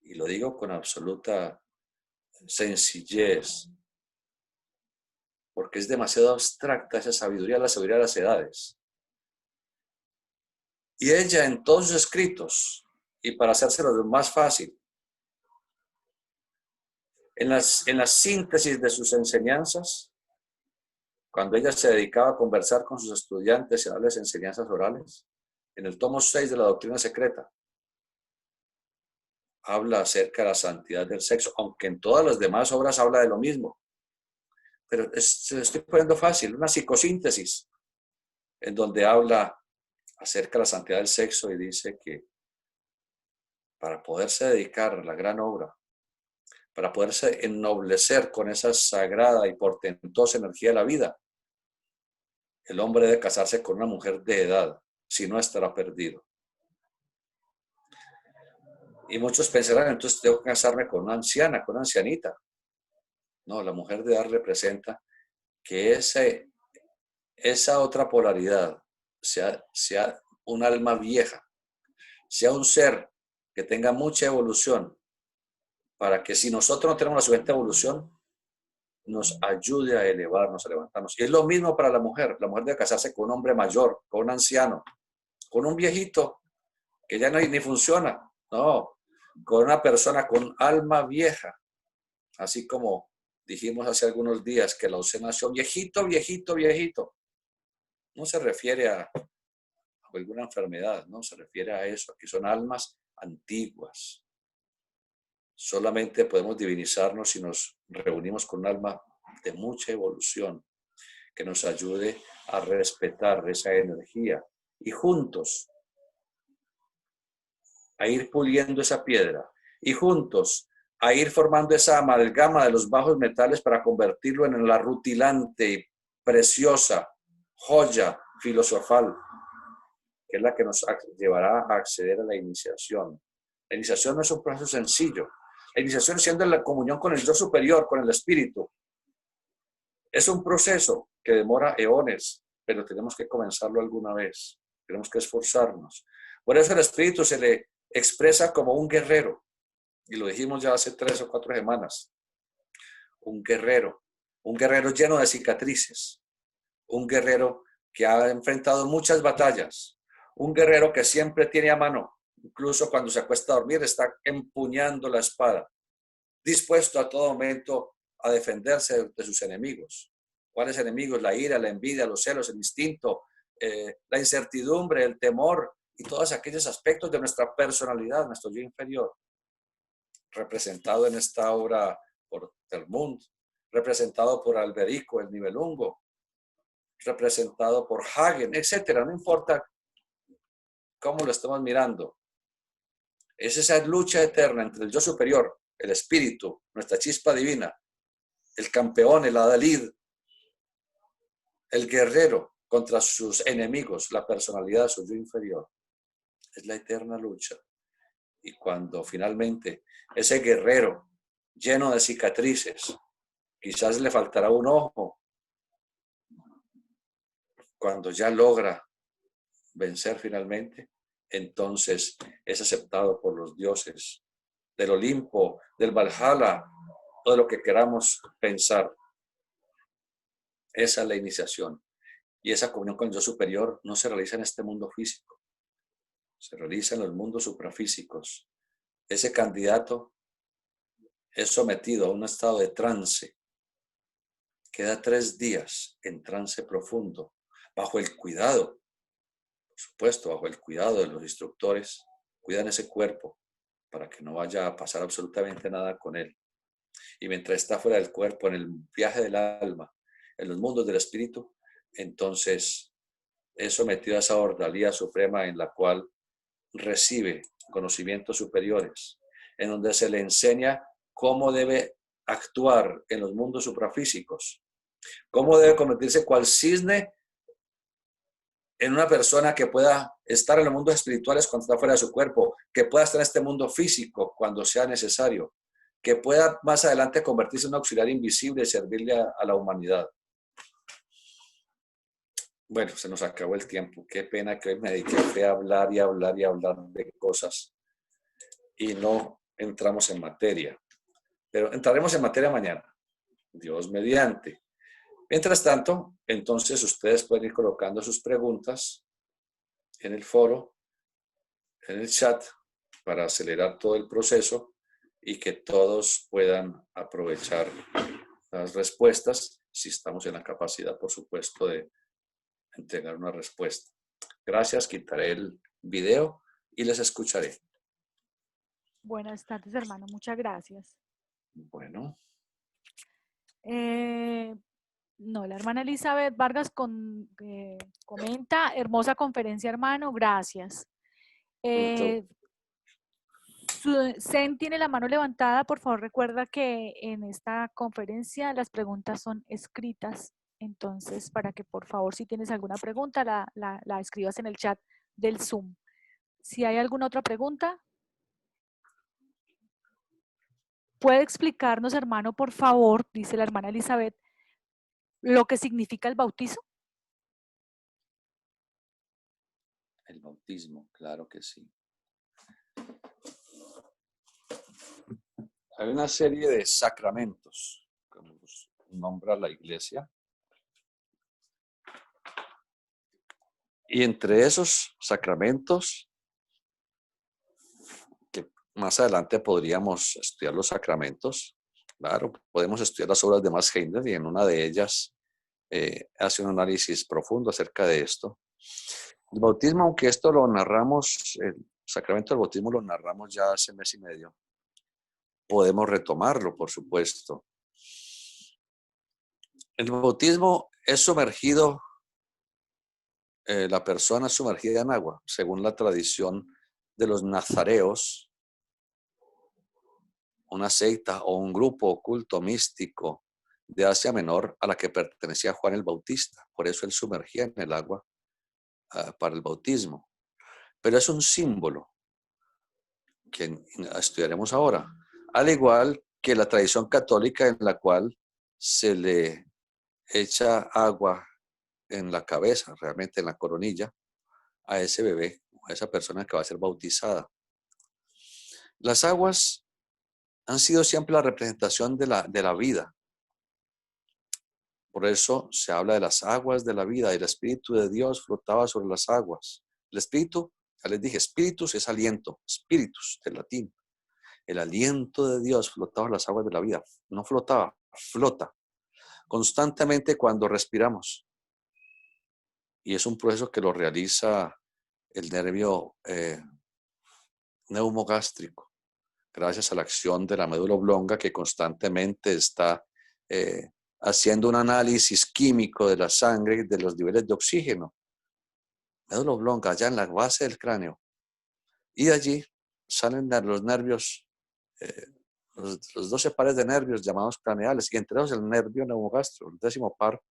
Y lo digo con absoluta sencillez, porque es demasiado abstracta esa sabiduría, la sabiduría de las edades. Y ella en todos sus escritos, y para hacérselo más fácil, en las síntesis de sus enseñanzas, cuando ella se dedicaba a conversar con sus estudiantes y a darles enseñanzas orales, en el tomo 6 de la Doctrina Secreta, habla acerca de la santidad del sexo, aunque en todas las demás obras habla de lo mismo. Pero se lo estoy poniendo fácil, una psicosíntesis, en donde habla acerca de la santidad del sexo y dice que para poderse dedicar a la gran obra, para poderse ennoblecer con esa sagrada y portentosa energía de la vida, el hombre debe casarse con una mujer de edad, si no estará perdido. Y muchos pensarán, entonces tengo que casarme con una anciana, con una ancianita. No, la mujer de edad representa que esa otra polaridad sea un alma vieja, sea un ser que tenga mucha evolución, para que si nosotros no tenemos la suficiente evolución, nos ayude a elevarnos, a levantarnos. Y es lo mismo para la mujer. La mujer debe casarse con un hombre mayor, con un anciano, con un viejito que ya no ni funciona. No, con una persona con alma vieja. Así como dijimos hace algunos días que la José nació viejito, viejito, viejito. No se refiere a alguna enfermedad, no se refiere a eso. Aquí son almas antiguas. Solamente podemos divinizarnos si nos reunimos con un alma de mucha evolución que nos ayude a respetar esa energía y juntos a ir puliendo esa piedra y juntos a ir formando esa amalgama de los bajos metales para convertirlo en la rutilante y preciosa joya filosofal, que es la que nos llevará a acceder a la iniciación. La iniciación no es un proceso sencillo. La iniciación, siendo la comunión con el yo superior, con el espíritu, es un proceso que demora eones, pero tenemos que comenzarlo alguna vez. Tenemos que esforzarnos. Por eso el espíritu se le expresa como un guerrero. Y lo dijimos ya hace 3 o 4 semanas. Un guerrero lleno de cicatrices. Un guerrero que ha enfrentado muchas batallas. Un guerrero que siempre tiene a mano, incluso cuando se acuesta a dormir, está empuñando la espada, dispuesto a todo momento a defenderse de sus enemigos. ¿Cuáles enemigos? La ira, la envidia, los celos, el instinto, la incertidumbre, el temor y todos aquellos aspectos de nuestra personalidad, nuestro yo inferior, representado en esta obra por Termund, representado por Alberico, el nivelungo, representado por Hagen, etcétera. No importa cómo lo estamos mirando. Es esa lucha eterna entre el yo superior, el espíritu, nuestra chispa divina, el campeón, el adalid, el guerrero contra sus enemigos, la personalidad, su yo inferior. Es la eterna lucha. Y cuando finalmente ese guerrero lleno de cicatrices, quizás le faltará un ojo, cuando ya logra vencer finalmente, entonces es aceptado por los dioses del Olimpo, del Valhalla, todo lo que queramos pensar. Esa es la iniciación. Y esa comunión con el yo superior no se realiza en este mundo físico, se realiza en los mundos suprafísicos. Ese candidato es sometido a un estado de trance. Queda 3 días en trance profundo, bajo el cuidado, por supuesto, bajo el cuidado de los instructores. Cuidan ese cuerpo para que no vaya a pasar absolutamente nada con él. Y mientras está fuera del cuerpo, en el viaje del alma, en los mundos del espíritu, entonces es sometido a esa ordalía suprema en la cual recibe conocimientos superiores, en donde se le enseña cómo debe actuar en los mundos suprafísicos, cómo debe convertirse cual cisne en una persona que pueda estar en los mundos espirituales cuando está fuera de su cuerpo, que pueda estar en este mundo físico cuando sea necesario, que pueda más adelante convertirse en un auxiliar invisible y servirle a la humanidad. Bueno, se nos acabó el tiempo. Qué pena que hoy me dediqué a hablar y hablar y hablar de cosas y no entramos en materia. Pero entraremos en materia mañana, Dios mediante. Mientras tanto, entonces ustedes pueden ir colocando sus preguntas en el foro, en el chat, para acelerar todo el proceso y que todos puedan aprovechar las respuestas, si estamos en la capacidad, por supuesto, de entregar una respuesta. Gracias, quitaré el video y les escucharé. Buenas tardes, hermano. Muchas gracias. Bueno. No, la hermana Elizabeth Vargas comenta, hermosa conferencia, hermano, gracias. Zen tiene la mano levantada, por favor recuerda que en esta conferencia las preguntas son escritas, entonces para que por favor si tienes alguna pregunta la escribas en el chat del Zoom. Si hay alguna otra pregunta, ¿puede explicarnos, hermano, por favor, dice la hermana Elizabeth, lo que significa el bautizo? El bautismo, claro que sí. Hay una serie de sacramentos, como los nombra la iglesia. Y entre esos sacramentos, que más adelante podríamos estudiar los sacramentos, claro, podemos estudiar las obras de Max Heindel y en una de ellas hace un análisis profundo acerca de esto. El bautismo, aunque esto lo narramos, el sacramento del bautismo lo narramos ya hace 1 mes y medio, podemos retomarlo, por supuesto. El bautismo es sumergido, la persona sumergida en agua, según la tradición de los nazareos, una secta o un grupo oculto místico de Asia Menor a la que pertenecía Juan el Bautista. Por eso él sumergía en el agua para el bautismo. Pero es un símbolo que estudiaremos ahora, al igual que la tradición católica en la cual se le echa agua en la cabeza, realmente en la coronilla, a ese bebé, a esa persona que va a ser bautizada. Las aguas han sido siempre la representación de la vida. Por eso se habla de las aguas de la vida y el Espíritu de Dios flotaba sobre las aguas. El Espíritu, ya les dije, Spiritus es aliento, Spiritus del latín. El aliento de Dios flotaba en las aguas de la vida. No flotaba, flota constantemente cuando respiramos. Y es un proceso que lo realiza el nervio neumogástrico, gracias a la acción de la médula oblonga que constantemente está haciendo un análisis químico de la sangre, de los niveles de oxígeno. Médula oblonga, allá en la base del cráneo. Y de allí salen los nervios, los 12 pares de nervios llamados craneales, y entre ellos el nervio neumogastro, el 10º par,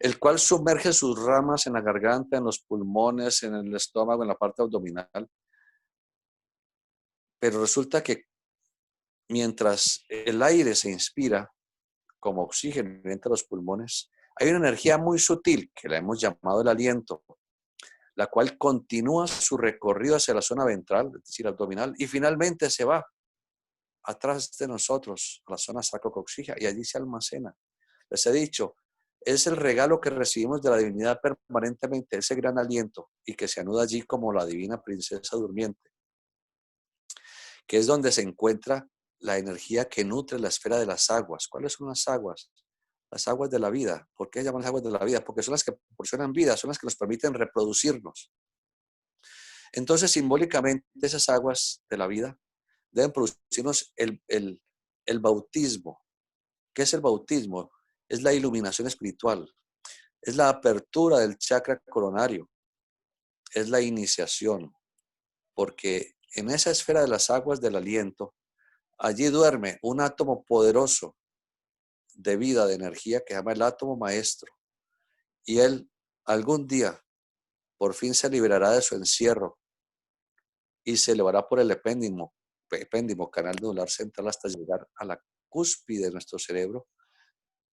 el cual sumerge sus ramas en la garganta, en los pulmones, en el estómago, en la parte abdominal. Pero resulta que mientras el aire se inspira como oxígeno entre los pulmones, hay una energía muy sutil que la hemos llamado el aliento, la cual continúa su recorrido hacia la zona ventral, es decir, abdominal, y finalmente se va atrás de nosotros, a la zona sacrococcígea, y allí se almacena. Les he dicho, es el regalo que recibimos de la divinidad permanentemente, ese gran aliento, y que se anuda allí como la divina princesa durmiente, que es donde se encuentra la energía que nutre la esfera de las aguas. ¿Cuáles son las aguas? Las aguas de la vida. ¿Por qué llaman las aguas de la vida? Porque son las que proporcionan vida, son las que nos permiten reproducirnos. Entonces, simbólicamente, esas aguas de la vida deben producirnos el bautismo. ¿Qué es el bautismo? Es la iluminación espiritual, es la apertura del chakra coronario, es la iniciación, porque en esa esfera de las aguas del aliento, allí duerme un átomo poderoso de vida, de energía, que se llama el átomo maestro, y él algún día por fin se liberará de su encierro y se elevará por el epéndimo, canal medular central, hasta llegar a la cúspide de nuestro cerebro,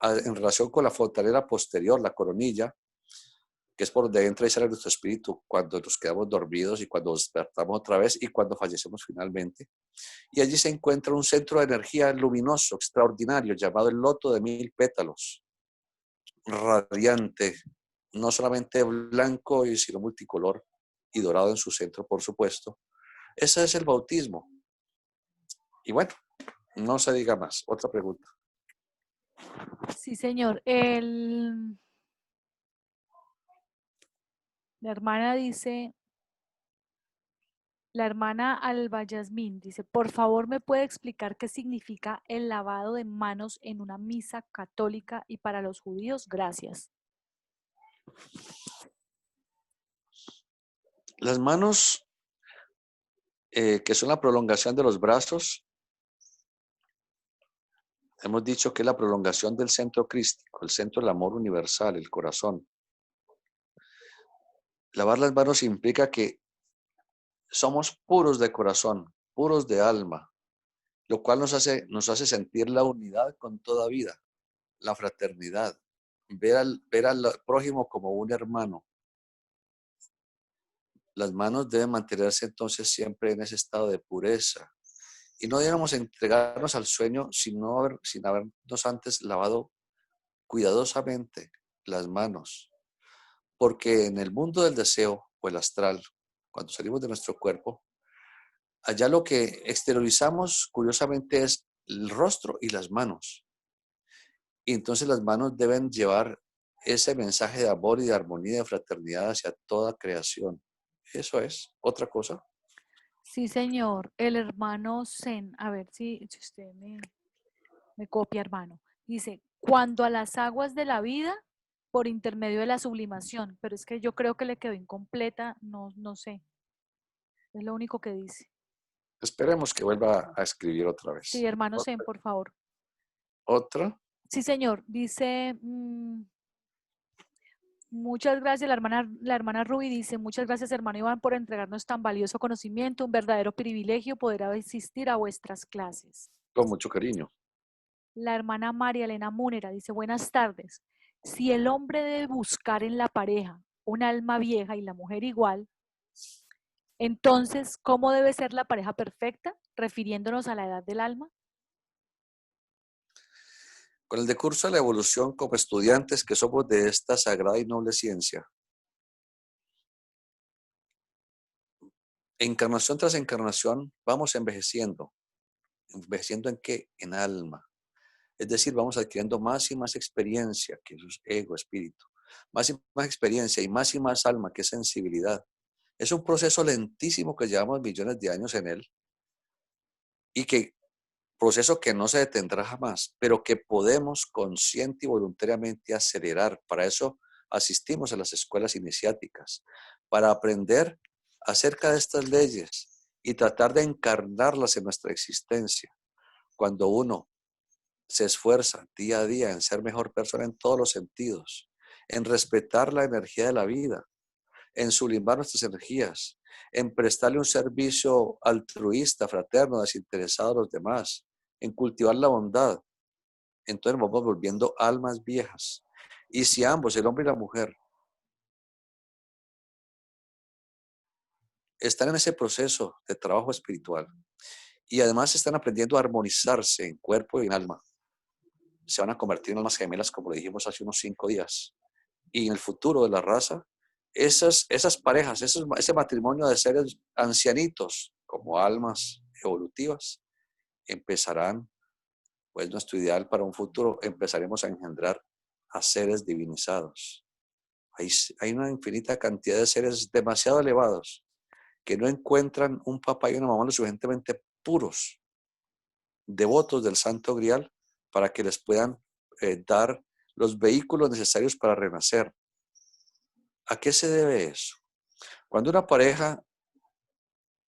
en relación con la fontanera posterior, la coronilla, que es por donde entra y sale nuestro espíritu cuando nos quedamos dormidos y cuando despertamos otra vez y cuando fallecemos finalmente. Y allí se encuentra un centro de energía luminoso, extraordinario, llamado el loto de 1000 pétalos, radiante, no solamente blanco, sino multicolor y dorado en su centro, por supuesto. Ese es el bautismo. Y bueno, no se diga más. Otra pregunta. Sí, señor. La hermana dice, la hermana Alba Yasmín dice, por favor, ¿me puede explicar qué significa el lavado de manos en una misa católica y para los judíos? Gracias. Las manos, que son la prolongación de los brazos, hemos dicho que es la prolongación del centro crístico, el centro del amor universal, el corazón. Lavar las manos implica que somos puros de corazón, puros de alma, lo cual nos hace sentir la unidad con toda vida, la fraternidad, ver al prójimo como un hermano. Las manos deben mantenerse entonces siempre en ese estado de pureza. Y no debemos entregarnos al sueño sin habernos antes lavado cuidadosamente las manos. Porque en el mundo del deseo o el astral, cuando salimos de nuestro cuerpo, allá lo que exteriorizamos curiosamente es el rostro y las manos. Y entonces las manos deben llevar ese mensaje de amor y de armonía y de fraternidad hacia toda creación. Eso es. Otra cosa. Sí, señor. El hermano Zen, a ver si usted me copia, hermano. Dice, cuando a las aguas de la vida por intermedio de la sublimación, pero es que yo creo que le quedó incompleta, no sé, es lo único que dice. Esperemos que vuelva a escribir otra Sí, vez. hermano Zen, por favor. Otra. Sí, señor, dice, muchas gracias, la hermana Ruby dice, muchas gracias, hermano Iván, por entregarnos tan valioso conocimiento, un verdadero privilegio poder asistir a vuestras clases. Con mucho cariño. La hermana María Elena Múnera dice, buenas tardes. Si el hombre debe buscar en la pareja un alma vieja y la mujer igual, entonces, ¿cómo debe ser la pareja perfecta? Refiriéndonos a la edad del alma. Con el decurso de la evolución como estudiantes que somos de esta sagrada y noble ciencia, encarnación tras encarnación vamos envejeciendo. ¿Envejeciendo en qué? En alma. Es decir, vamos adquiriendo más y más experiencia, que es ego, espíritu. Más y más experiencia y más alma, que es sensibilidad. Es un proceso lentísimo que llevamos millones de años en él y que proceso que no se detendrá jamás, pero que podemos consciente y voluntariamente acelerar. Para eso asistimos a las escuelas iniciáticas, para aprender acerca de estas leyes y tratar de encarnarlas en nuestra existencia. Cuando uno se esfuerza día a día en ser mejor persona en todos los sentidos, en respetar la energía de la vida, en sublimar nuestras energías, en prestarle un servicio altruista, fraterno, desinteresado a los demás, en cultivar la bondad, entonces nos vamos volviendo almas viejas. Y si ambos, el hombre y la mujer, están en ese proceso de trabajo espiritual y además están aprendiendo a armonizarse en cuerpo y en alma, se van a convertir en almas gemelas, como le dijimos hace unos 5 días. Y en el futuro de la raza, esas parejas, ese matrimonio de seres ancianitos como almas evolutivas, empezarán, pues nuestro ideal para un futuro, empezaremos a engendrar a seres divinizados. Hay una infinita cantidad de seres demasiado elevados que no encuentran un papá y una mamá lo suficientemente puros, devotos del Santo Grial, para que les puedan dar los vehículos necesarios para renacer. ¿A qué se debe eso? Cuando una pareja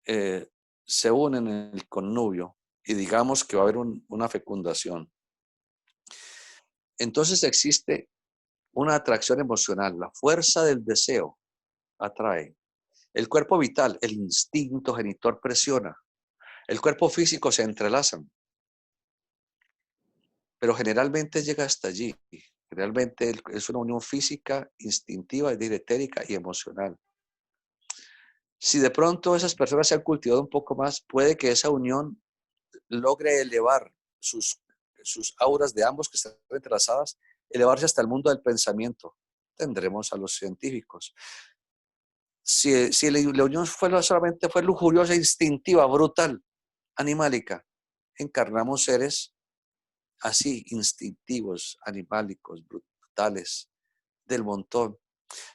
se une en el connubio y digamos que va a haber una fecundación, entonces existe una atracción emocional. La fuerza del deseo atrae. El cuerpo vital, el instinto genitor presiona. El cuerpo físico se entrelazan. Pero generalmente llega hasta allí. Realmente es una unión física, instintiva, etérica y emocional. Si de pronto esas personas se han cultivado un poco más, puede que esa unión logre elevar sus auras de ambos que están entrelazadas, elevarse hasta el mundo del pensamiento. Tendremos a los científicos. Si la unión solamente fue lujuriosa, instintiva, brutal, animálica, encarnamos seres así, instintivos, animálicos, brutales, del montón.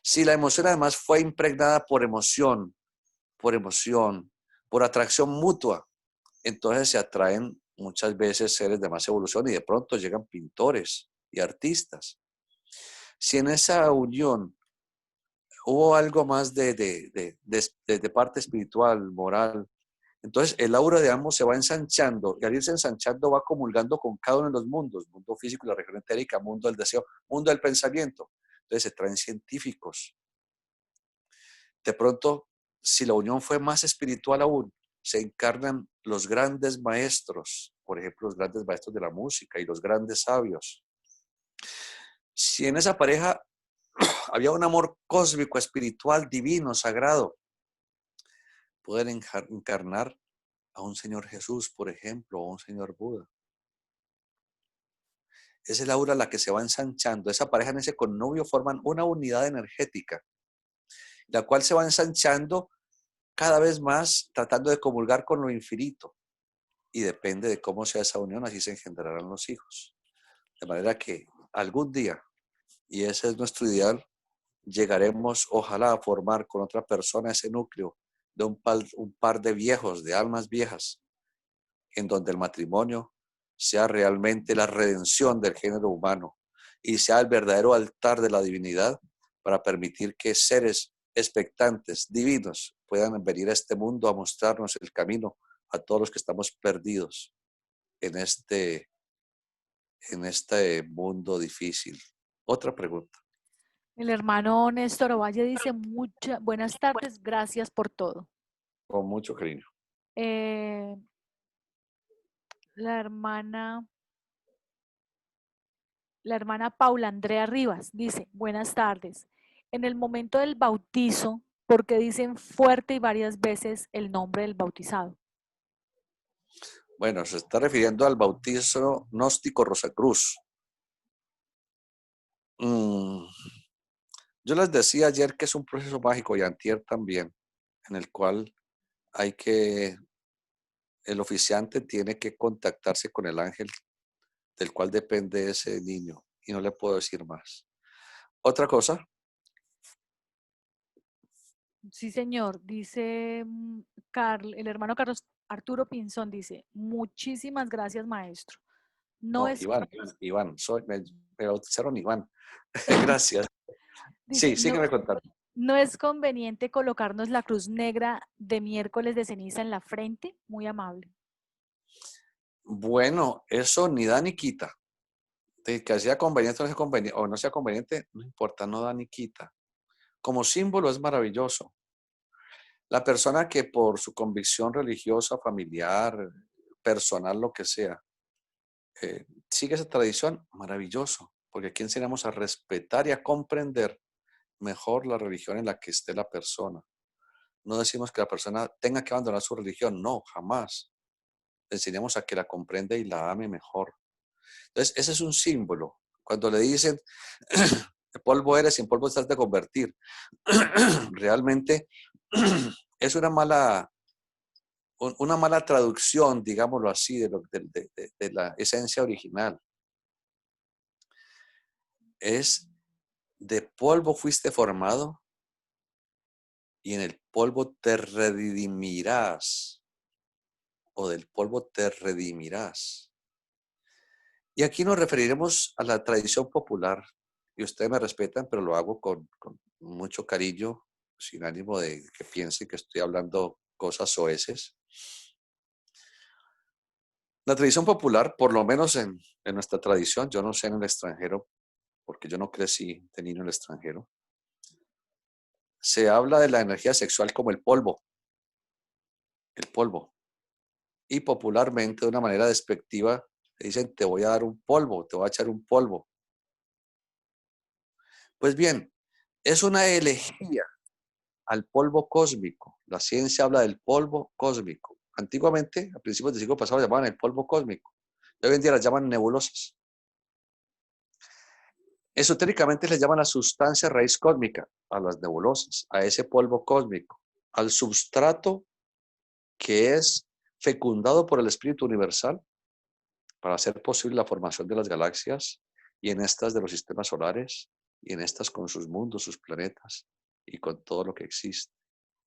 Si la emoción además fue impregnada por emoción, por atracción mutua, entonces se atraen muchas veces seres de más evolución y de pronto llegan pintores y artistas. Si en esa unión hubo algo más de parte espiritual, moral, entonces el aura de ambos se va ensanchando y al irse ensanchando va comulgando con cada uno de los mundos, mundo físico y la región etérica, mundo del deseo, mundo del pensamiento. Entonces se traen científicos. De pronto, si la unión fue más espiritual aún, se encarnan los grandes maestros, por ejemplo, los grandes maestros de la música y los grandes sabios. Si en esa pareja había un amor cósmico, espiritual, divino, sagrado, pueden encarnar a un Señor Jesús, por ejemplo, o a un Señor Buda. Es el aura la que se va ensanchando. Esa pareja en ese connubio forman una unidad energética, la cual se va ensanchando cada vez más, tratando de comulgar con lo infinito. Y depende de cómo sea esa unión, así se engendrarán los hijos. De manera que algún día, y ese es nuestro ideal, llegaremos, ojalá, a formar con otra persona ese núcleo de un par de viejos, de almas viejas, en donde el matrimonio sea realmente la redención del género humano y sea el verdadero altar de la divinidad para permitir que seres expectantes, divinos, puedan venir a este mundo a mostrarnos el camino a todos los que estamos perdidos en este mundo difícil. Otra pregunta. El hermano Néstor Ovalle dice, buenas tardes, gracias por todo. Con mucho cariño. Eh, la hermana Paula Andrea Rivas dice, buenas tardes. En el momento del bautizo, ¿por qué dicen fuerte y varias veces el nombre del bautizado? Bueno, se está refiriendo al bautizo gnóstico Rosacruz. Yo les decía ayer que es un proceso mágico y antier también, en el cual el oficiante tiene que contactarse con el ángel del cual depende ese niño y no le puedo decir más. Otra cosa, Sí, señor, dice el hermano Carlos Arturo Pinzón dice, muchísimas gracias, maestro. No No, es, Iván, me bautizaron Iván. Gracias. dice, Sí, sígueme contando. no es conveniente colocarnos la cruz negra de miércoles de ceniza en la frente. Muy amable. Bueno, eso ni da ni quita. De que sea conveniente o no sea conveniente, no importa, no da ni quita. Como símbolo es maravilloso. La persona que por su convicción religiosa, familiar, personal, lo que sea, sigue esa tradición, maravilloso, porque aquí enseñamos a respetar y a comprender mejor la religión en la que esté la persona. No decimos que la persona tenga que abandonar su religión, no, jamás. Le enseñamos a que la comprenda y la ame mejor. Entonces, ese es un símbolo. Cuando le dicen, de polvo eres y en polvo estás de convertir, realmente es una mala traducción, digámoslo así, de la esencia original. Es de polvo fuiste formado y en el polvo te redimirás, o del polvo te redimirás. Y aquí nos referiremos a la tradición popular, y ustedes me respetan, pero lo hago con mucho cariño, sin ánimo de que piensen que estoy hablando cosas soeces. La tradición popular, por lo menos en nuestra tradición, yo no sé en el extranjero, porque yo no crecí de niño en el extranjero, se habla de la energía sexual como el polvo, y popularmente de una manera despectiva dicen te voy a dar un polvo, te voy a echar un polvo. Pues bien, es una elegía al polvo cósmico. La ciencia habla del polvo cósmico. Antiguamente, a principios del siglo pasado, llamaban el polvo cósmico. Hoy en día las llaman nebulosas. Esotéricamente les llaman la sustancia raíz cósmica, a las nebulosas, a ese polvo cósmico, al substrato que es fecundado por el Espíritu Universal para hacer posible la formación de las galaxias y en estas de los sistemas solares y en estas con sus mundos, sus planetas y con todo lo que existe.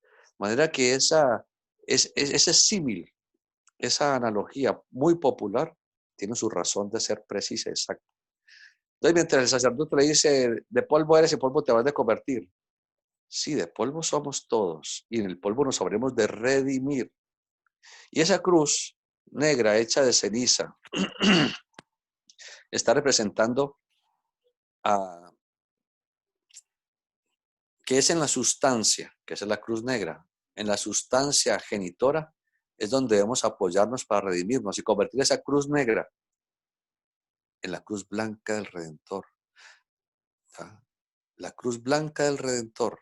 De manera que ese símil, esa analogía muy popular, tiene su razón de ser precisa y exacta. Entonces, mientras el sacerdote le dice, de polvo eres y polvo te vas a convertir. Sí, de polvo somos todos y en el polvo nos habremos de redimir. Y esa cruz negra hecha de ceniza está representando a, que es en la sustancia, que es la cruz negra, en la sustancia genitora, es donde debemos apoyarnos para redimirnos y convertir esa cruz negra en la cruz blanca del Redentor. ¿Ah? La cruz blanca del Redentor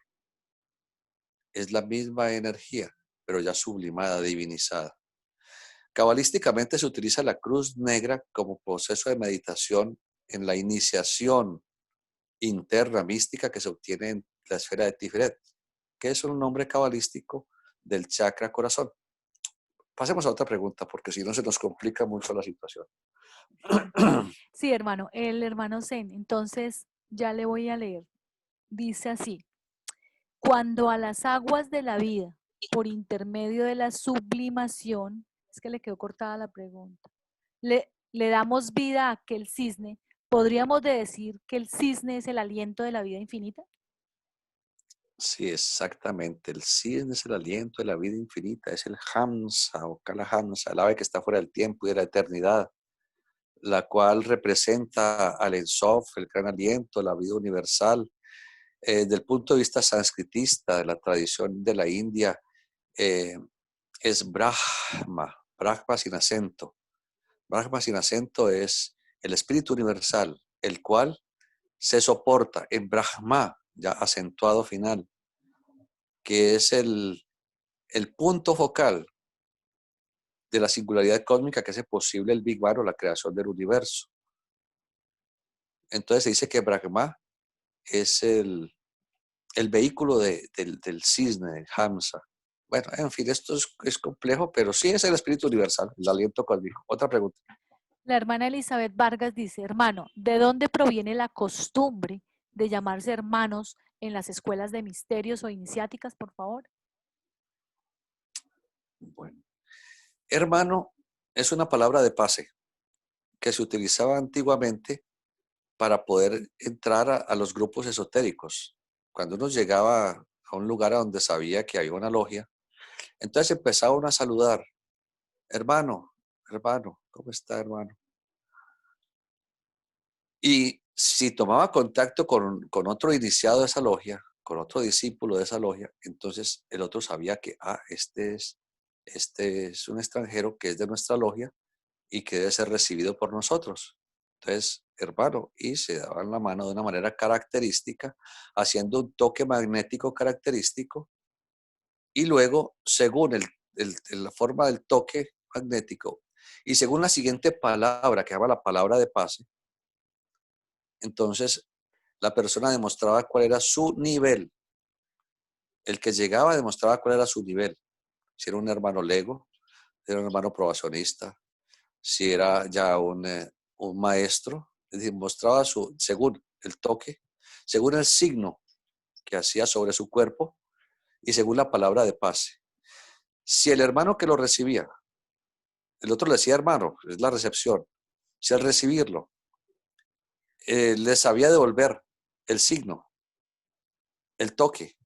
es la misma energía, pero ya sublimada, divinizada. Cabalísticamente se utiliza la cruz negra como proceso de meditación en la iniciación interna mística que se obtiene en la esfera de Tiferet, que es un nombre cabalístico del chakra corazón. Pasemos a otra pregunta, porque si no se nos complica mucho la situación. Sí, hermano, el hermano Zen. Entonces, ya le voy a leer. Dice así, cuando a las aguas de la vida, por intermedio de la sublimación, es que le quedó cortada la pregunta, le damos vida a aquel cisne, ¿podríamos decir que el cisne es el aliento de la vida infinita? Sí, exactamente. El cisne es el aliento de la vida infinita, es el Hamsa o Kala Hamsa, el ave que está fuera del tiempo y de la eternidad, la cual representa al Ensof, el gran aliento, la vida universal. Desde el punto de vista sanskritista, de la tradición de la India, eh, es Brahma, Brahma sin acento. Brahma sin acento es el espíritu universal, el cual se soporta en Brahma, ya acentuado final, que es el punto focal de la singularidad cósmica que hace posible el Big Bang o la creación del universo. Entonces se dice que Brahma es el vehículo del cisne, del Hamsa. Bueno, en fin, esto es complejo, pero sí es el espíritu universal, el aliento cósmico. Otra pregunta. La hermana Elizabeth Vargas dice, hermano, ¿de dónde proviene la costumbre de llamarse hermanos en las escuelas de misterios o iniciáticas, por favor? Bueno, Hermano es una palabra de pase que se utilizaba antiguamente para poder entrar a los grupos esotéricos. Cuando uno llegaba a un lugar a donde sabía que había una logia, entonces empezaba uno a saludar, hermano, hermano, ¿cómo está, hermano? Y si tomaba contacto con otro iniciado de esa logia, con otro discípulo de esa logia, entonces el otro sabía que, este es un extranjero que es de nuestra logia y que debe ser recibido por nosotros. Entonces, hermano, y se daban la mano de una manera característica, haciendo un toque magnético característico, y luego, según la forma del toque magnético, y según la siguiente palabra, que se llama la palabra de pase, entonces la persona demostraba cuál era su nivel. El que llegaba demostraba cuál era su nivel. Si era un hermano lego, si era un hermano probacionista, si era ya un maestro, es decir, mostraba según el toque, según el signo que hacía sobre su cuerpo y según la palabra de pase. Si el hermano que lo recibía, el otro le decía hermano, es la recepción, si al recibirlo le sabía devolver el signo, el toque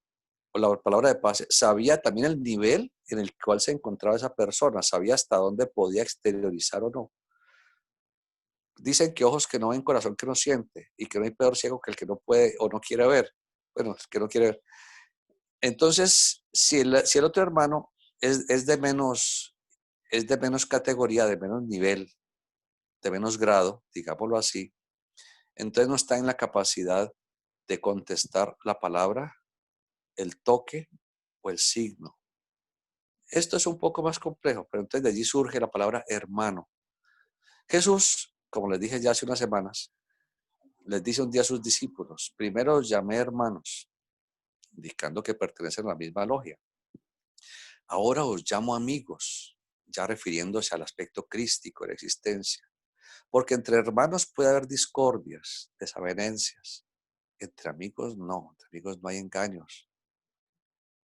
o la palabra de pase, sabía también el nivel en el cual se encontraba esa persona, sabía hasta dónde podía exteriorizar o no. Dicen que ojos que no ven, corazón que no siente, y que no hay peor ciego que el que no puede o no quiere ver. Bueno, el que no quiere ver. Entonces, si el otro hermano es de menos categoría, de menos nivel, de menos grado, digámoslo así, entonces no está en la capacidad de contestar la palabra, el toque o el signo. Esto es un poco más complejo, pero entonces de allí surge la palabra hermano. Jesús, como les dije ya hace unas semanas, les dice un día a sus discípulos, primero os llamé hermanos, indicando que pertenecen a la misma logia. Ahora os llamo amigos, ya refiriéndose al aspecto crístico de la existencia, porque entre hermanos puede haber discordias, desavenencias. Entre amigos no hay engaños.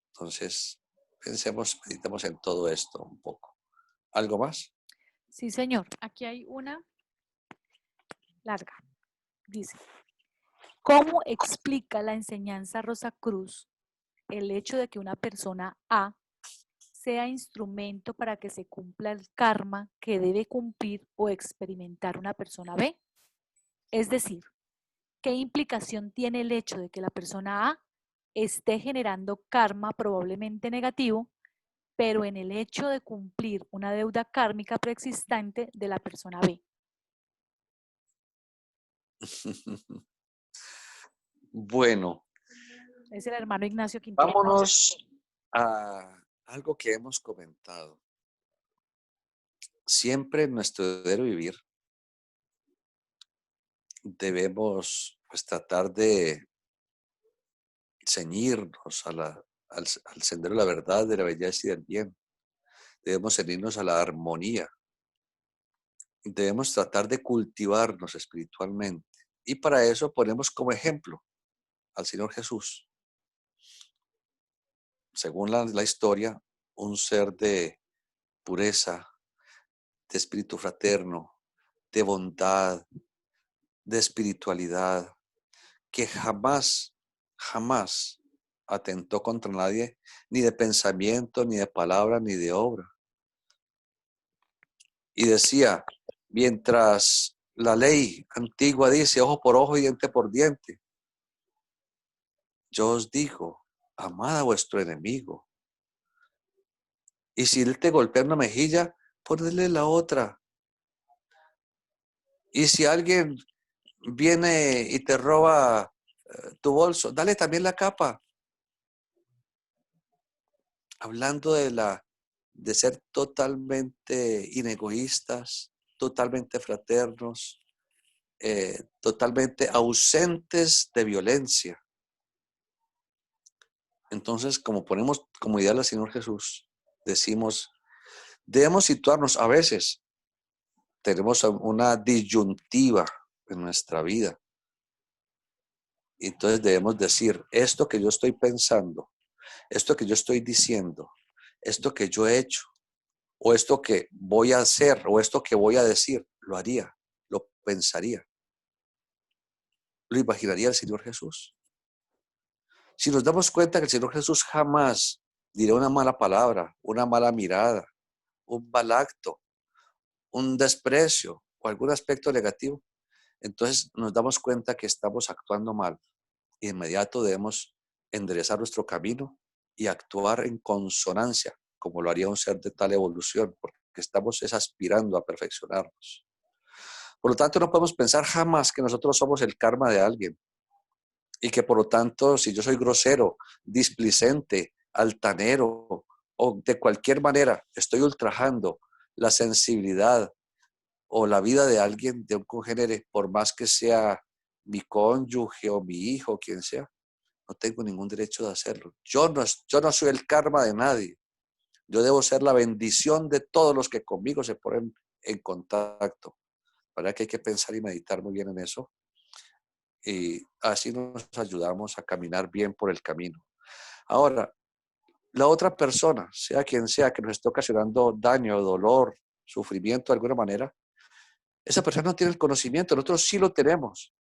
Entonces, meditemos en todo esto un poco. ¿Algo más? Sí, señor. Aquí hay una larga. Dice, ¿cómo explica la enseñanza Rosacruz el hecho de que una persona A sea instrumento para que se cumpla el karma que debe cumplir o experimentar una persona B? Es decir, ¿qué implicación tiene el hecho de que la persona A esté generando karma probablemente negativo, pero en el hecho de cumplir una deuda kármica preexistente de la persona B? Bueno, Es el hermano Ignacio Quintero. vámonos a algo que hemos comentado. Siempre en nuestro deber vivir debemos tratar de ceñirnos al sendero de la verdad, de la belleza y del bien. Debemos ceñirnos a la armonía. Debemos tratar de cultivarnos espiritualmente. Y para eso ponemos como ejemplo al Señor Jesús. Según la historia, un ser de pureza, de espíritu fraterno, de bondad, de espiritualidad, que jamás atentó contra nadie, ni de pensamiento, ni de palabra, ni de obra. Y decía, mientras la ley antigua dice ojo por ojo y diente por diente, yo os digo, amad a vuestro enemigo. Y si él te golpea una mejilla, ponedle la otra. Y si alguien viene y te roba tu bolso, dale también la capa. Hablando de ser totalmente inegoístas, totalmente fraternos, totalmente ausentes de violencia. Entonces, como ponemos como ideal al Señor Jesús, decimos, debemos situarnos a veces, tenemos una disyuntiva en nuestra vida. Y entonces debemos decir, esto que yo estoy pensando, esto que yo estoy diciendo, esto que yo he hecho o esto que voy a hacer, o esto que voy a decir, lo haría, lo pensaría, lo imaginaría el Señor Jesús. Si nos damos cuenta que el Señor Jesús jamás dirá una mala palabra, una mala mirada, un mal acto, un desprecio o algún aspecto negativo, entonces nos damos cuenta que estamos actuando mal. De inmediato debemos enderezar nuestro camino y actuar en consonancia, como lo haría un ser de tal evolución, porque estamos aspirando a perfeccionarnos. Por lo tanto, no podemos pensar jamás que nosotros somos el karma de alguien y que por lo tanto, si yo soy grosero, displicente, altanero o de cualquier manera estoy ultrajando la sensibilidad o la vida de alguien, de un congénere, por más que sea mi cónyuge o mi hijo, quien sea, no tengo ningún derecho de hacerlo. Yo no soy el karma de nadie. Yo debo ser la bendición de todos los que conmigo se ponen en contacto. ¿Verdad que hay que pensar y meditar muy bien en eso? Y así nos ayudamos a caminar bien por el camino. Ahora, la otra persona, sea quien sea que nos esté ocasionando daño, dolor, sufrimiento de alguna manera, esa persona no tiene el conocimiento, nosotros sí lo tenemos.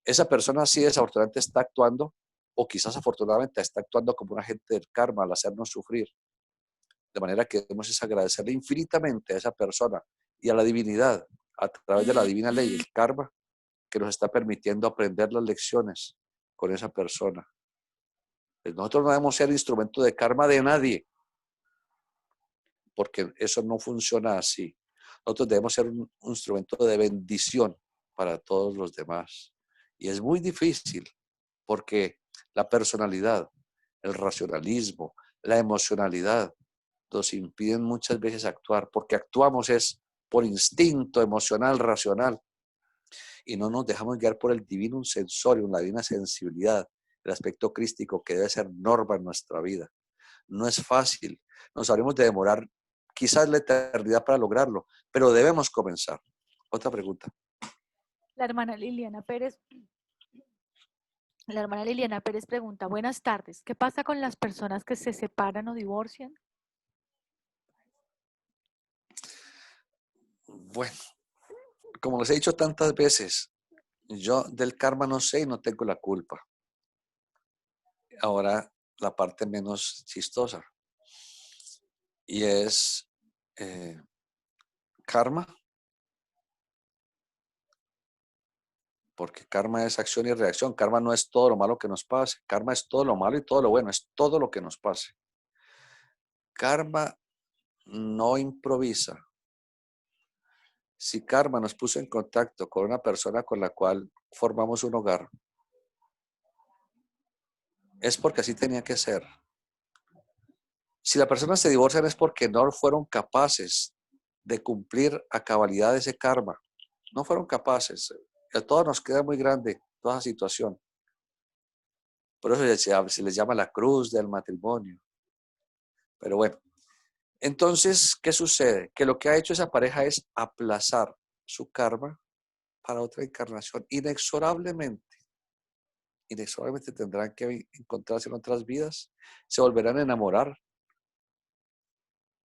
Esa persona sí desafortunadamente está actuando, o quizás afortunadamente está actuando como un agente del karma al hacernos sufrir. De manera que debemos es agradecerle infinitamente a esa persona y a la divinidad, a través de la divina ley, el karma, que nos está permitiendo aprender las lecciones con esa persona. Pues nosotros no debemos ser instrumento de karma de nadie, porque eso no funciona así. Nosotros debemos ser un instrumento de bendición para todos los demás. Y es muy difícil porque la personalidad, el racionalismo, la emocionalidad nos impiden muchas veces actuar, porque actuamos es por instinto emocional, racional, y no nos dejamos guiar por el divino sensorium, la divina sensibilidad, el aspecto crístico que debe ser norma en nuestra vida. No es fácil, nos habremos de demorar quizás la eternidad para lograrlo, pero debemos comenzar. Otra pregunta. La hermana Liliana Pérez, la hermana Liliana Pérez pregunta, buenas tardes, ¿qué pasa con las personas que se separan o divorcian? Bueno, como les he dicho tantas veces, yo del karma no sé y no tengo la culpa. Ahora, la parte menos chistosa. Y es karma, porque karma es acción y reacción. Karma no es todo lo malo que nos pase. Karma es todo lo malo y todo lo bueno. Es todo lo que nos pase. Karma no improvisa. Si karma nos puso en contacto con una persona con la cual formamos un hogar, es porque así tenía que ser. Si la persona se divorcian es porque no fueron capaces de cumplir a cabalidad ese karma. No fueron capaces. A todos nos queda muy grande toda esa situación. Por eso se les llama la cruz del matrimonio. Pero bueno, entonces, ¿qué sucede? Que lo que ha hecho esa pareja es aplazar su karma para otra encarnación. Inexorablemente tendrán que encontrarse en otras vidas, se volverán a enamorar,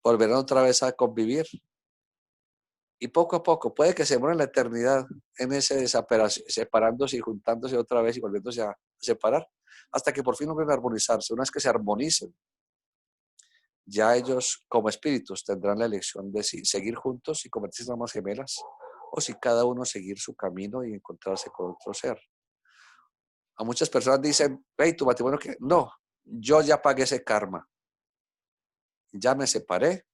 volverán otra vez a convivir. Y poco a poco, puede que se muera la eternidad en ese separándose y juntándose otra vez y volviéndose a separar, hasta que por fin logren armonizarse. Una vez que se armonicen, ya ellos como espíritus tendrán la elección de si seguir juntos y convertirse en almas gemelas, o si cada uno seguir su camino y encontrarse con otro ser. A muchas personas dicen, hey, tu matrimonio, que no, yo ya pagué ese karma, ya me separé,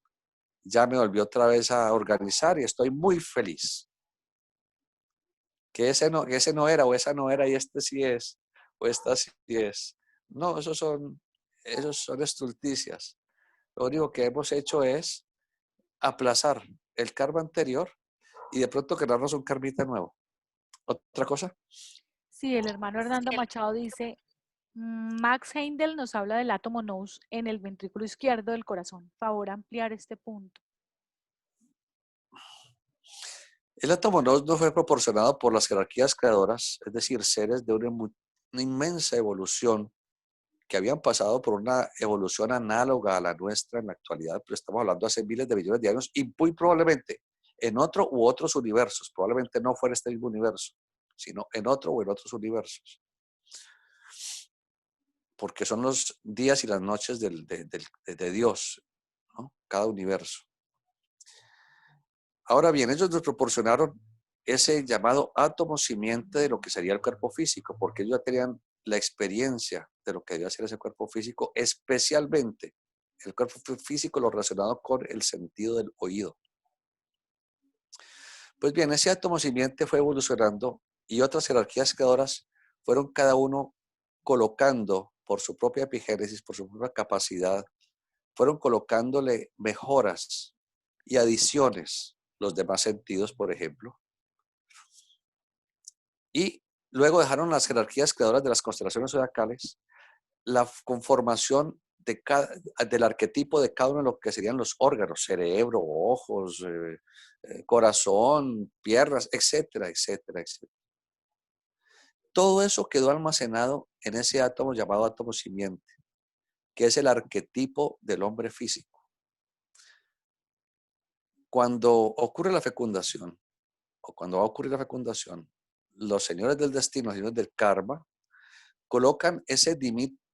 ya me volví otra vez a organizar y estoy muy feliz. Que ese no era, o esa no era, y este sí es, o esta sí es. No, esos son estulticias. Lo único que hemos hecho es aplazar el karma anterior y de pronto crearnos un karmita nuevo. ¿Otra cosa? Sí, el hermano Hernando Machado dice, Max Heindel nos habla del átomo nous en el ventrículo izquierdo del corazón. Favor ampliar este punto. El átomo no fue proporcionado por las jerarquías creadoras, es decir, seres de una inmensa evolución que habían pasado por una evolución análoga a la nuestra en la actualidad, pero estamos hablando hace miles de millones de años y muy probablemente en otro u otros universos, probablemente no fuera este mismo universo, sino en otro o en otros universos, porque son los días y las noches de Dios, ¿no? Cada universo. Ahora bien, ellos nos proporcionaron ese llamado átomo simiente de lo que sería el cuerpo físico, porque ellos ya tenían la experiencia de lo que debía ser ese cuerpo físico, especialmente el cuerpo físico lo relacionado con el sentido del oído. Pues bien, ese átomo simiente fue evolucionando y otras jerarquías creadoras fueron cada uno colocando por su propia epigénesis, por su propia capacidad, fueron colocándole mejoras y adiciones, los demás sentidos, por ejemplo, y luego dejaron las jerarquías creadoras de las constelaciones zodiacales la conformación del arquetipo de cada uno de lo que serían los órganos, cerebro, ojos, corazón, piernas, etcétera, etcétera, etcétera. Todo eso quedó almacenado en ese átomo llamado átomo simiente, que es el arquetipo del hombre físico. Cuando ocurre la fecundación, o cuando va a ocurrir la fecundación, los señores del destino, los señores del karma, colocan ese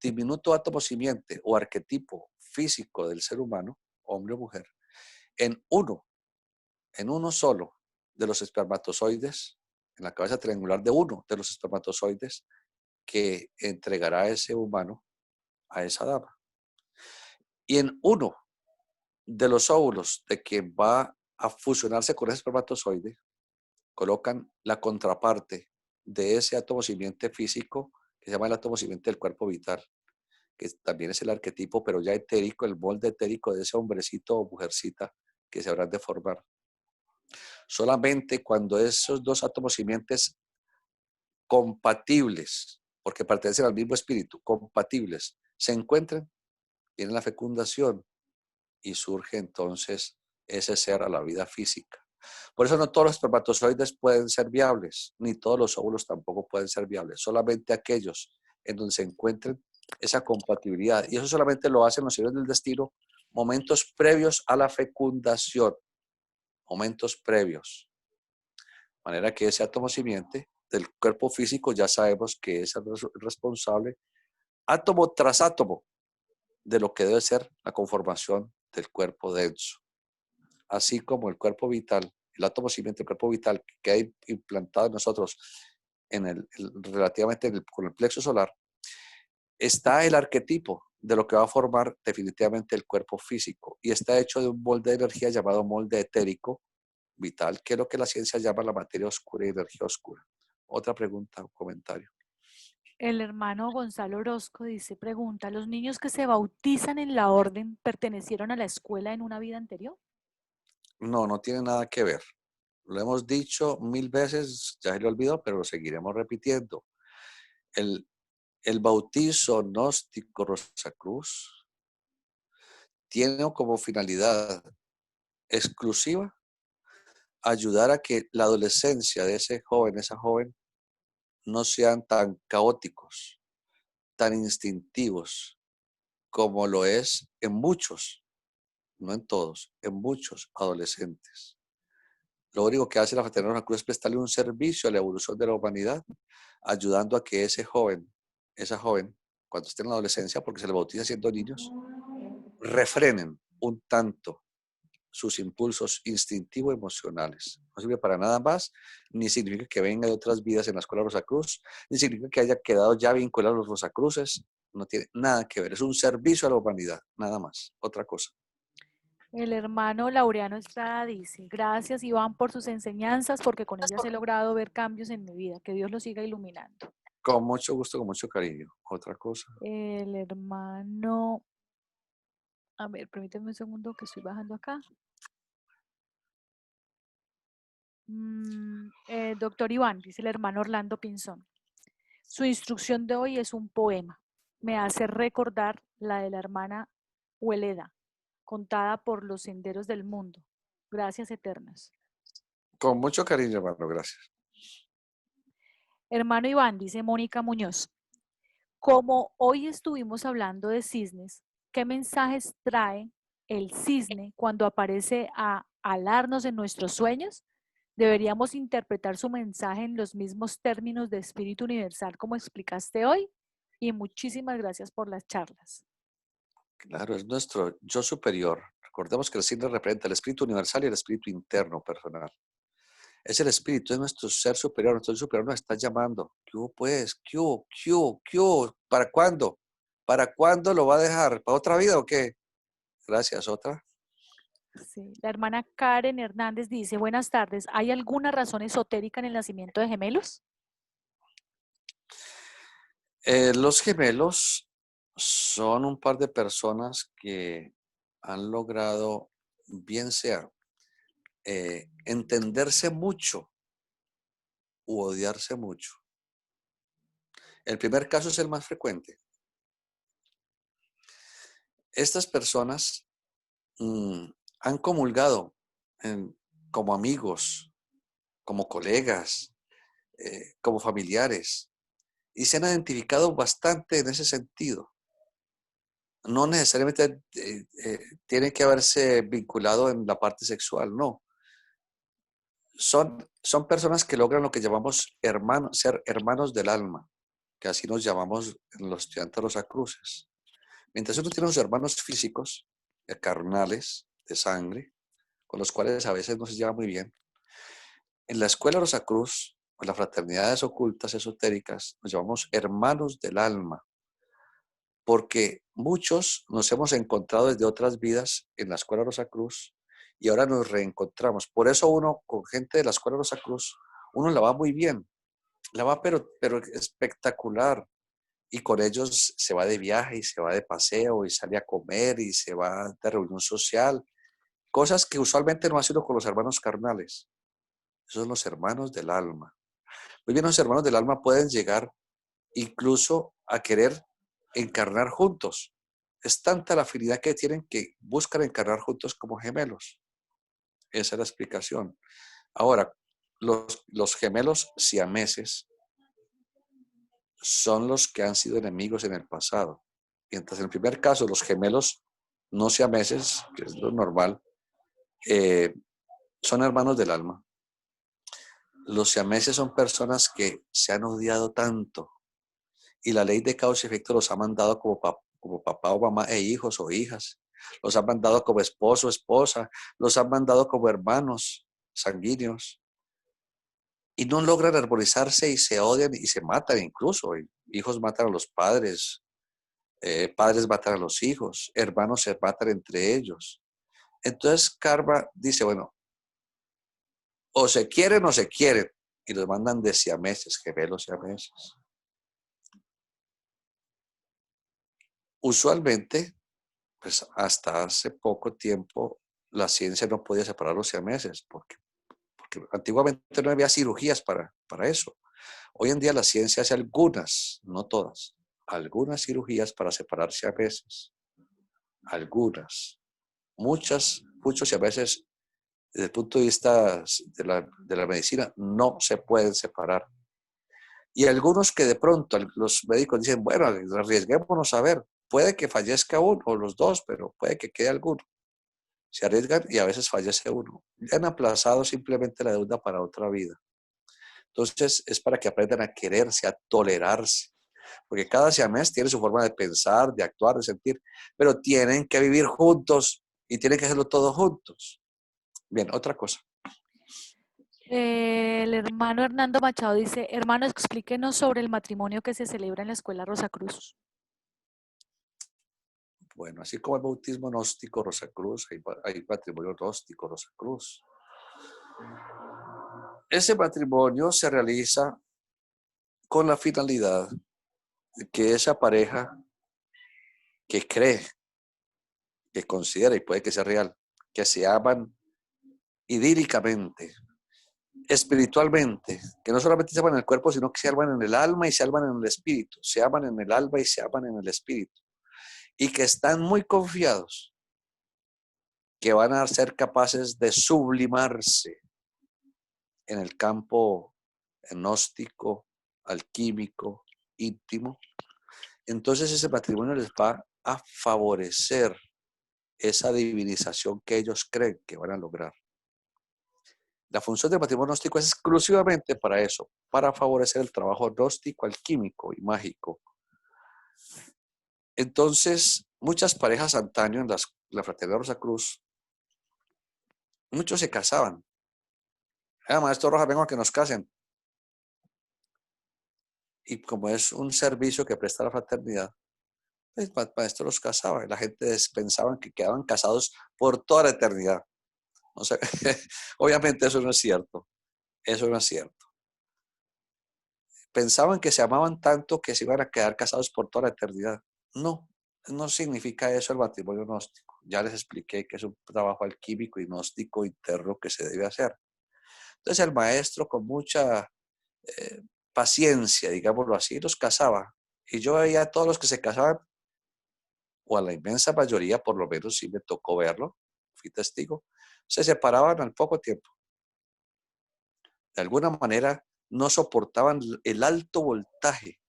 diminuto átomo simiente o arquetipo físico del ser humano, hombre o mujer, en uno solo de los espermatozoides, en la cabeza triangular de uno de los espermatozoides que entregará ese humano a esa dama. Y en uno de los óvulos de quien va a fusionarse con ese espermatozoide, colocan la contraparte de ese átomo simiente físico que se llama el átomo simiente del cuerpo vital, que también es el arquetipo, pero ya etérico, el molde etérico de ese hombrecito o mujercita que se habrán de formar. Solamente cuando esos dos átomos simientes compatibles, porque pertenecen al mismo espíritu, compatibles, se encuentran, viene la fecundación y surge entonces ese ser a la vida física. Por eso no todos los espermatozoides pueden ser viables, ni todos los óvulos tampoco pueden ser viables, solamente aquellos en donde se encuentren esa compatibilidad. Y eso solamente lo hacen los señores del destino momentos previos a la fecundación, momentos previos. De manera que ese átomo simiente del cuerpo físico ya sabemos que es el responsable, átomo tras átomo, de lo que debe ser la conformación del cuerpo denso. Así como el cuerpo vital, el átomo simiente del cuerpo vital que queda implantado en nosotros relativamente con el plexo solar, está el arquetipo de lo que va a formar definitivamente el cuerpo físico y está hecho de un molde de energía llamado molde etérico vital, que es lo que la ciencia llama la materia oscura y energía oscura. Otra pregunta o comentario. El hermano Gonzalo Orozco dice, pregunta, ¿los niños que se bautizan en la orden pertenecieron a la escuela en una vida anterior? No, no tiene nada que ver. Lo hemos dicho 1000 veces, ya se le olvidó, pero lo seguiremos repitiendo. El bautizo gnóstico Rosacruz tiene como finalidad exclusiva ayudar a que la adolescencia de ese joven, esa joven, no sean tan caóticos, tan instintivos, como lo es en muchos, no en todos, en muchos adolescentes. Lo único que hace la Fraternidad Rosacruz es prestarle un servicio a la evolución de la humanidad, ayudando a que ese joven, esa joven, cuando esté en la adolescencia, porque se le bautiza siendo niños, refrenen un tanto sus impulsos instintivo-emocionales. No sirve para nada más, ni significa que venga de otras vidas en la Escuela Rosacruz, ni significa que haya quedado ya vinculado a los Rosacruces. No tiene nada que ver, es un servicio a la humanidad, nada más, otra cosa. El hermano Laureano Estrada dice, gracias Iván por sus enseñanzas, porque con ellas he logrado ver cambios en mi vida. Que Dios lo siga iluminando. Con mucho gusto, con mucho cariño. Otra cosa. El hermano, a ver, permíteme un segundo que estoy bajando acá. Doctor Iván, dice el hermano Orlando Pinzón. Su instrucción de hoy es un poema. Me hace recordar la de la hermana Hueleda, contada por los senderos del mundo. Gracias eternas. Con mucho cariño, hermano, gracias. Hermano Iván, dice Mónica Muñoz. Como hoy estuvimos hablando de cisnes, ¿qué mensajes trae el cisne cuando aparece a alarnos en nuestros sueños? ¿Deberíamos interpretar su mensaje en los mismos términos de espíritu universal como explicaste hoy? Y muchísimas gracias por las charlas. Claro, es nuestro yo superior. Recordemos que el signo representa el espíritu universal y el espíritu interno personal. Es el espíritu, es nuestro ser superior. Nuestro ser superior nos está llamando. ¿Qué hubo, pues? ¿Qué hubo? ¿Qué hubo? ¿Qué hubo? ¿Para cuándo? ¿Para cuándo lo va a dejar? ¿Para otra vida o qué? Gracias, otra. Sí. La hermana Karen Hernández dice, buenas tardes, ¿hay alguna razón esotérica en el nacimiento de gemelos? Los gemelos son un par de personas que han logrado, bien sea, entenderse mucho u odiarse mucho. El primer caso es el más frecuente. Estas personas han comulgado como amigos, como colegas, como familiares, y se han identificado bastante en ese sentido. No necesariamente tiene que haberse vinculado en la parte sexual, no. Son personas que logran lo que llamamos hermanos, ser hermanos del alma, que así nos llamamos en los estudiantes de Rosacruces. Mientras uno tiene unos hermanos físicos, carnales, de sangre, con los cuales a veces no se lleva muy bien, en la escuela Rosacruz, o en las fraternidades ocultas esotéricas, nos llamamos hermanos del alma, porque muchos nos hemos encontrado desde otras vidas en la escuela Rosacruz y ahora nos reencontramos. Por eso uno, con gente de la escuela Rosacruz, uno la va muy bien, la va pero espectacular. Y con ellos se va de viaje y se va de paseo y sale a comer y se va de reunión social. Cosas que usualmente no hace uno con los hermanos carnales. Esos son los hermanos del alma. Muy bien, los hermanos del alma pueden llegar incluso a querer encarnar juntos. Es tanta la afinidad que tienen que buscan encarnar juntos como gemelos. Esa es la explicación. Ahora, los gemelos siameses son los que han sido enemigos en el pasado. Mientras en el primer caso, los gemelos no siameses, que es lo normal, son hermanos del alma. Los siameses son personas que se han odiado tanto y la ley de causa y efecto los ha mandado como papá o mamá e hijos o hijas. Los ha mandado como esposo o esposa. Los han mandado como hermanos sanguíneos. Y no logran armonizarse y se odian y se matan incluso. Hijos matan a los padres, padres matan a los hijos, hermanos se matan entre ellos. Entonces Karma dice, bueno, o se quieren o se quieren. Y los mandan de siameses, gemelos siameses. Usualmente, pues hasta hace poco tiempo, la ciencia no podía separar los siameses, porque antiguamente no había cirugías para eso. Hoy en día la ciencia hace algunas, no todas, algunas cirugías para separar siameses. Algunas. Muchos siameses, desde el punto de vista de la medicina, no se pueden separar. Y algunos que de pronto los médicos dicen, bueno, arriesguémonos a ver, puede que fallezca uno o los dos, pero puede que quede alguno. Se arriesgan y a veces fallece uno. Ya han aplazado simplemente la deuda para otra vida. Entonces es para que aprendan a quererse, a tolerarse. Porque cada siamés tiene su forma de pensar, de actuar, de sentir, pero tienen que vivir juntos y tienen que hacerlo todos juntos. Bien, otra cosa. El hermano Hernando Machado dice, hermano, explíquenos sobre el matrimonio que se celebra en la escuela Rosacruz. Bueno, así como el bautismo gnóstico Rosacruz, hay matrimonio gnóstico Rosacruz. Ese matrimonio se realiza con la finalidad de que esa pareja que cree, que considera y puede que sea real, que se aman idílicamente, espiritualmente, que no solamente se aman en el cuerpo, sino que se aman en el alma y se aman en el espíritu, se aman en el alma y se aman en el espíritu, y que están muy confiados que van a ser capaces de sublimarse en el campo gnóstico, alquímico, íntimo, entonces ese matrimonio les va a favorecer esa divinización que ellos creen que van a lograr. La función del matrimonio gnóstico es exclusivamente para eso, para favorecer el trabajo gnóstico, alquímico y mágico. Entonces, muchas parejas antaño en la Fraternidad Rosa Cruz, muchos se casaban. Maestro Rojas, vengo a que nos casen. Y como es un servicio que presta la fraternidad, pues maestro los casaba. Y la gente pensaba que quedaban casados por toda la eternidad. O sea, obviamente eso no es cierto. Eso no es cierto. Pensaban que se amaban tanto que se iban a quedar casados por toda la eternidad. No, no significa eso el matrimonio gnóstico. Ya les expliqué que es un trabajo alquímico y gnóstico interno que se debe hacer. Entonces el maestro con mucha paciencia, digámoslo así, los casaba. Y yo veía a todos los que se casaban, o a la inmensa mayoría, por lo menos sí me tocó verlo, fui testigo, se separaban al poco tiempo. De alguna manera no soportaban el alto voltaje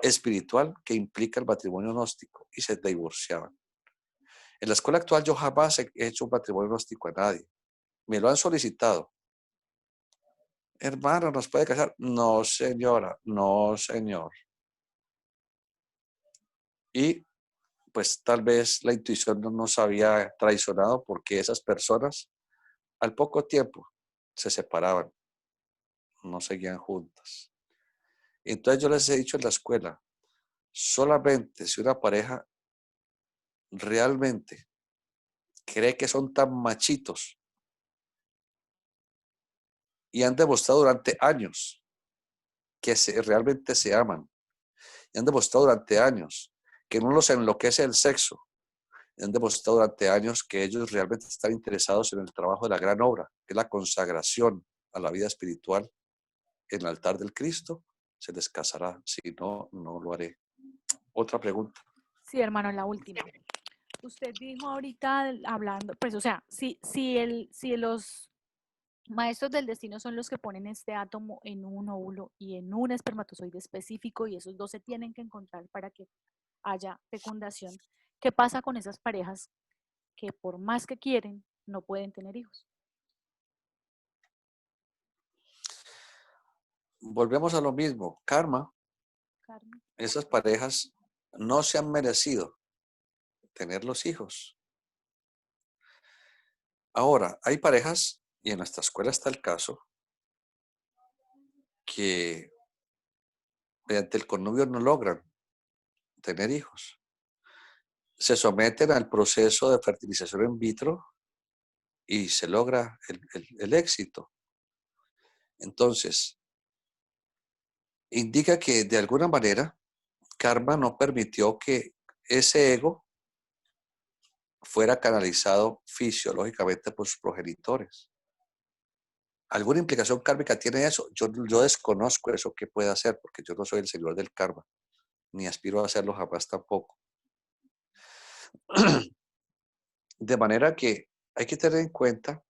espiritual que implica el matrimonio gnóstico y se divorciaban. En la escuela actual yo jamás he hecho un matrimonio gnóstico a nadie. Me lo han solicitado. Hermano, ¿nos puede casar? No, señora, no, señor. Y pues tal vez la intuición no nos había traicionado porque esas personas al poco tiempo se separaban, no seguían juntas. Entonces yo les he dicho en la escuela, solamente si una pareja realmente cree que son tan machitos y han demostrado durante años que realmente se aman, y han demostrado durante años que no los enloquece el sexo, y han demostrado durante años que ellos realmente están interesados en el trabajo de la gran obra, que es la consagración a la vida espiritual en el altar del Cristo, se les casará. Si no, no lo haré. Otra pregunta. Sí, hermano, la última. Usted dijo ahorita hablando, pues, o sea, si los maestros del destino son los que ponen este átomo en un óvulo y en un espermatozoide específico y esos dos se tienen que encontrar para que haya fecundación, ¿qué pasa con esas parejas que por más que quieren no pueden tener hijos? Volvemos a lo mismo. Karma, Carmen. esas parejas no se han merecido tener los hijos. Ahora, hay parejas, y en nuestra escuela está el caso, que mediante el connubio no logran tener hijos. Se someten al proceso de fertilización in vitro y se logra el éxito. Entonces, indica que de alguna manera karma no permitió que ese ego fuera canalizado fisiológicamente por sus progenitores. ¿Alguna implicación kármica tiene eso? Yo desconozco eso que puede hacer, porque yo no soy el señor del karma, ni aspiro a hacerlo jamás tampoco. De manera que hay que tener en cuenta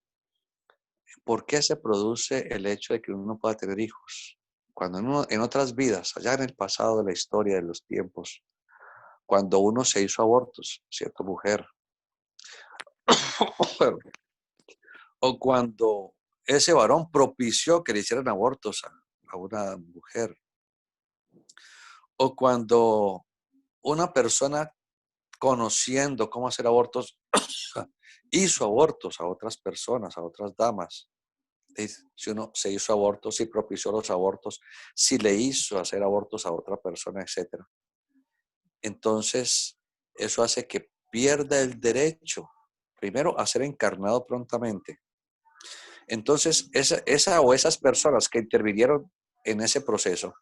por qué se produce el hecho de que uno pueda tener hijos. Cuando en otras vidas, allá en el pasado de la historia de los tiempos, cuando uno se hizo abortos, cierta mujer, o cuando ese varón propició que le hicieran abortos a una mujer, o cuando una persona conociendo cómo hacer abortos hizo abortos a otras personas, a otras damas. Si uno se hizo abortos, si propició los abortos, si le hizo hacer abortos a otra persona, etc. Entonces, eso hace que pierda el derecho, primero, a ser encarnado prontamente. Entonces, esa o esas personas que intervinieron en ese proceso,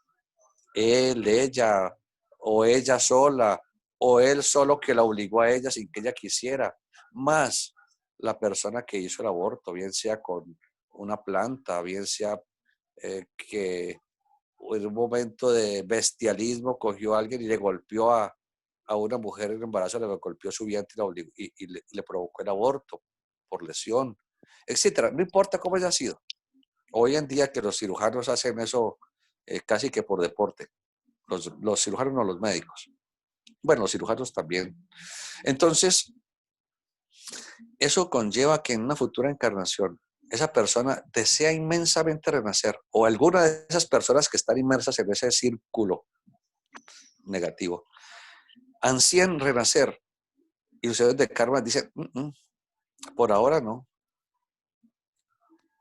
él, ella, o ella sola, o él solo que la obligó a ella sin que ella quisiera, más la persona que hizo el aborto, bien sea con una planta, bien sea que en un momento de bestialismo cogió a alguien y le golpeó a una mujer en embarazo, le golpeó su vientre y le provocó el aborto por lesión, etcétera. No importa cómo haya sido. Hoy en día que los cirujanos hacen eso casi que por deporte. los cirujanos no, los médicos. Bueno, los cirujanos también. Entonces, eso conlleva que en una futura encarnación esa persona desea inmensamente renacer, o alguna de esas personas que están inmersas en ese círculo negativo ansían renacer, y los señores de karma dicen, por ahora no,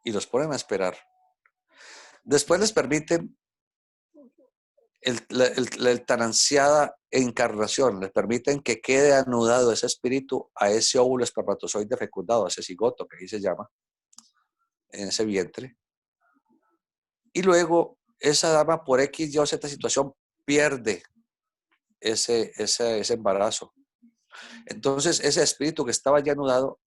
y los ponen a esperar. Después les permiten la tan ansiada encarnación, les permiten que quede anudado ese espíritu a ese óvulo espermatozoide fecundado, a ese cigoto que ahí se llama, en ese vientre. Y luego esa dama por X, Y o Z situación pierde ese embarazo. Entonces ese espíritu que estaba ya anudado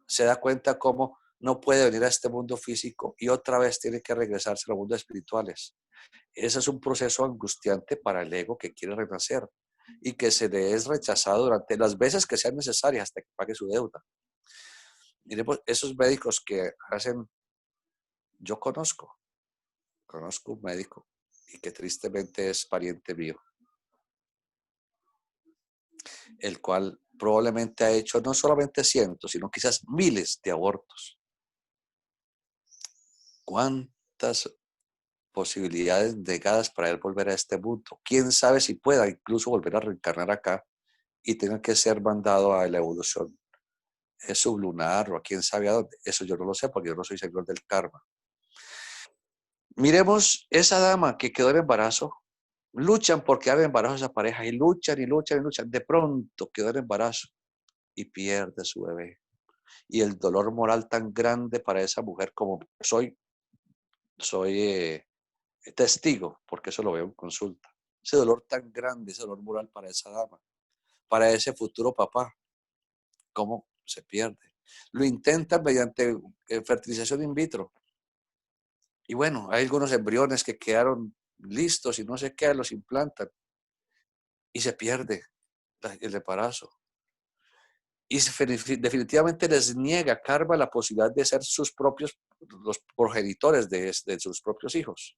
se da cuenta cómo no puede venir a este mundo físico y otra vez tiene que regresarse a los mundos espirituales. Ese es un proceso angustiante para el ego que quiere renacer y que se le es rechazado durante las veces que sean necesarias hasta que pague su deuda. Miremos, esos médicos que hacen, yo conozco un médico y que tristemente es pariente mío, el cual probablemente ha hecho no solamente cientos, sino quizás miles de abortos. ¿Cuántas posibilidades negadas para él volver a este mundo? ¿Quién sabe si pueda incluso volver a reencarnar acá y tenga que ser mandado a la evolución sublunar o a quién sabe a dónde? Eso yo no lo sé porque yo no soy señor del karma. Miremos esa dama que quedó en embarazo. Luchan por quedar en embarazo esa pareja y luchan y luchan y luchan. De pronto quedó en embarazo y pierde a su bebé. Y el dolor moral tan grande para esa mujer, como soy testigo, porque eso lo veo en consulta. Ese dolor tan grande, ese dolor moral para esa dama, para ese futuro papá, ¿cómo se pierde? Lo intentan mediante fertilización in vitro. Y bueno, hay algunos embriones que quedaron listos y no sé qué, los implantan y se pierde el embarazo. Y definitivamente les niega karma la posibilidad de ser los progenitores de sus propios hijos.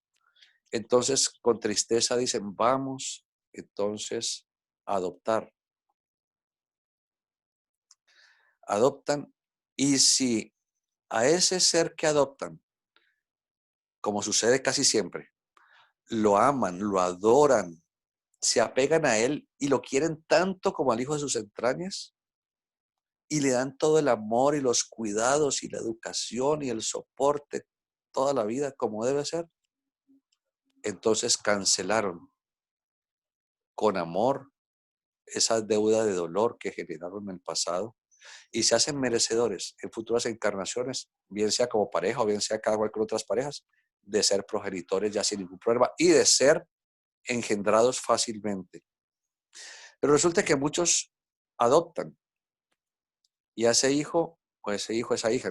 Entonces, con tristeza dicen, vamos entonces a adoptar. Adoptan, y si a ese ser que adoptan, como sucede casi siempre, lo aman, lo adoran, se apegan a él y lo quieren tanto como al hijo de sus entrañas, y le dan todo el amor y los cuidados y la educación y el soporte toda la vida como debe ser, entonces cancelaron con amor esa deuda de dolor que generaron en el pasado y se hacen merecedores en futuras encarnaciones, bien sea como pareja o bien sea cada cual con otras parejas, de ser progenitores ya sin ningún problema y de ser engendrados fácilmente. Pero resulta que muchos adoptan y a ese hijo, o esa hija,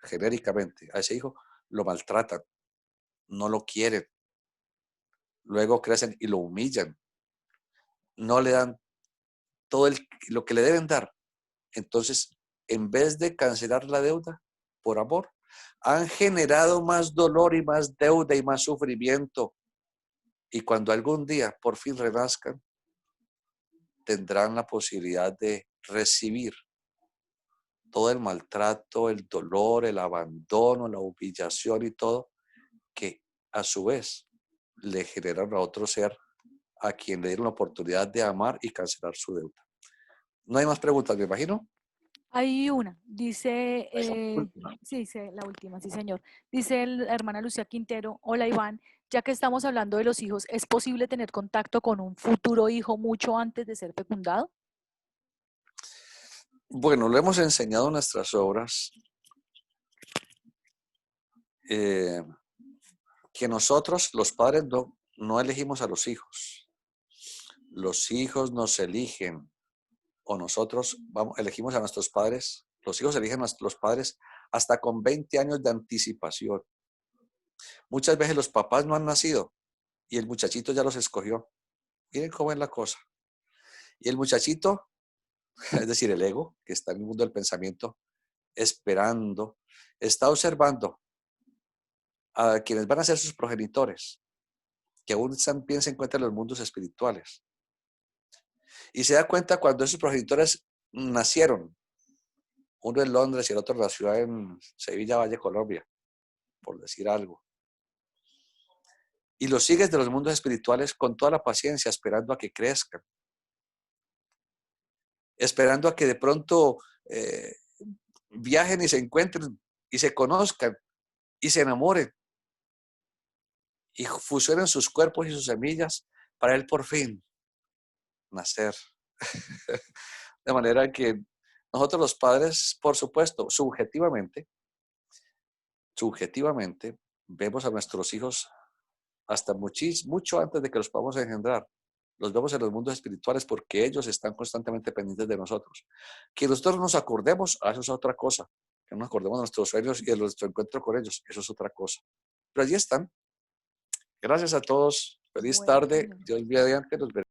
genéricamente, a ese hijo lo maltratan, no lo quieren, luego crecen y lo humillan, no le dan todo lo que le deben dar. Entonces, en vez de cancelar la deuda por amor, han generado más dolor y más deuda y más sufrimiento. Y cuando algún día por fin renazcan, tendrán la posibilidad de recibir todo el maltrato, el dolor, el abandono, la humillación y todo, que a su vez le generaron a otro ser a quien le dieron la oportunidad de amar y cancelar su deuda. No hay más preguntas, me imagino. Hay una, dice, sí, dice la última, sí señor. Dice la hermana Lucía Quintero, hola Iván, ya que estamos hablando de los hijos, ¿es posible tener contacto con un futuro hijo mucho antes de ser fecundado? Bueno, lo hemos enseñado en nuestras obras, que nosotros, los padres, no elegimos a los hijos. Los hijos nos eligen, o nosotros elegimos a nuestros padres. Los hijos eligen a los padres hasta con 20 años de anticipación. Muchas veces los papás no han nacido y el muchachito ya los escogió. Miren cómo es la cosa. Y el muchachito, es decir, el ego, que está en el mundo del pensamiento, esperando, está observando a quienes van a ser sus progenitores, que aún también se encuentra en los mundos espirituales. Y se da cuenta cuando esos progenitores nacieron, uno en Londres y el otro nació en Sevilla, Valle, Colombia, por decir algo. Y los sigues de los mundos espirituales con toda la paciencia, esperando a que crezcan, esperando a que de pronto viajen y se encuentren y se conozcan y se enamoren y fusionen sus cuerpos y sus semillas para él por fin nacer. De manera que nosotros los padres, por supuesto, subjetivamente, vemos a nuestros hijos hasta mucho antes de que los podamos engendrar. Los vemos en los mundos espirituales porque ellos están constantemente pendientes de nosotros. Que nosotros nos acordemos, eso es otra cosa. Que nos acordemos de nuestros sueños y de nuestro encuentro con ellos, eso es otra cosa. Pero allí están. Gracias a todos. Feliz tarde. Bueno. Dios mediante. Nos veremos.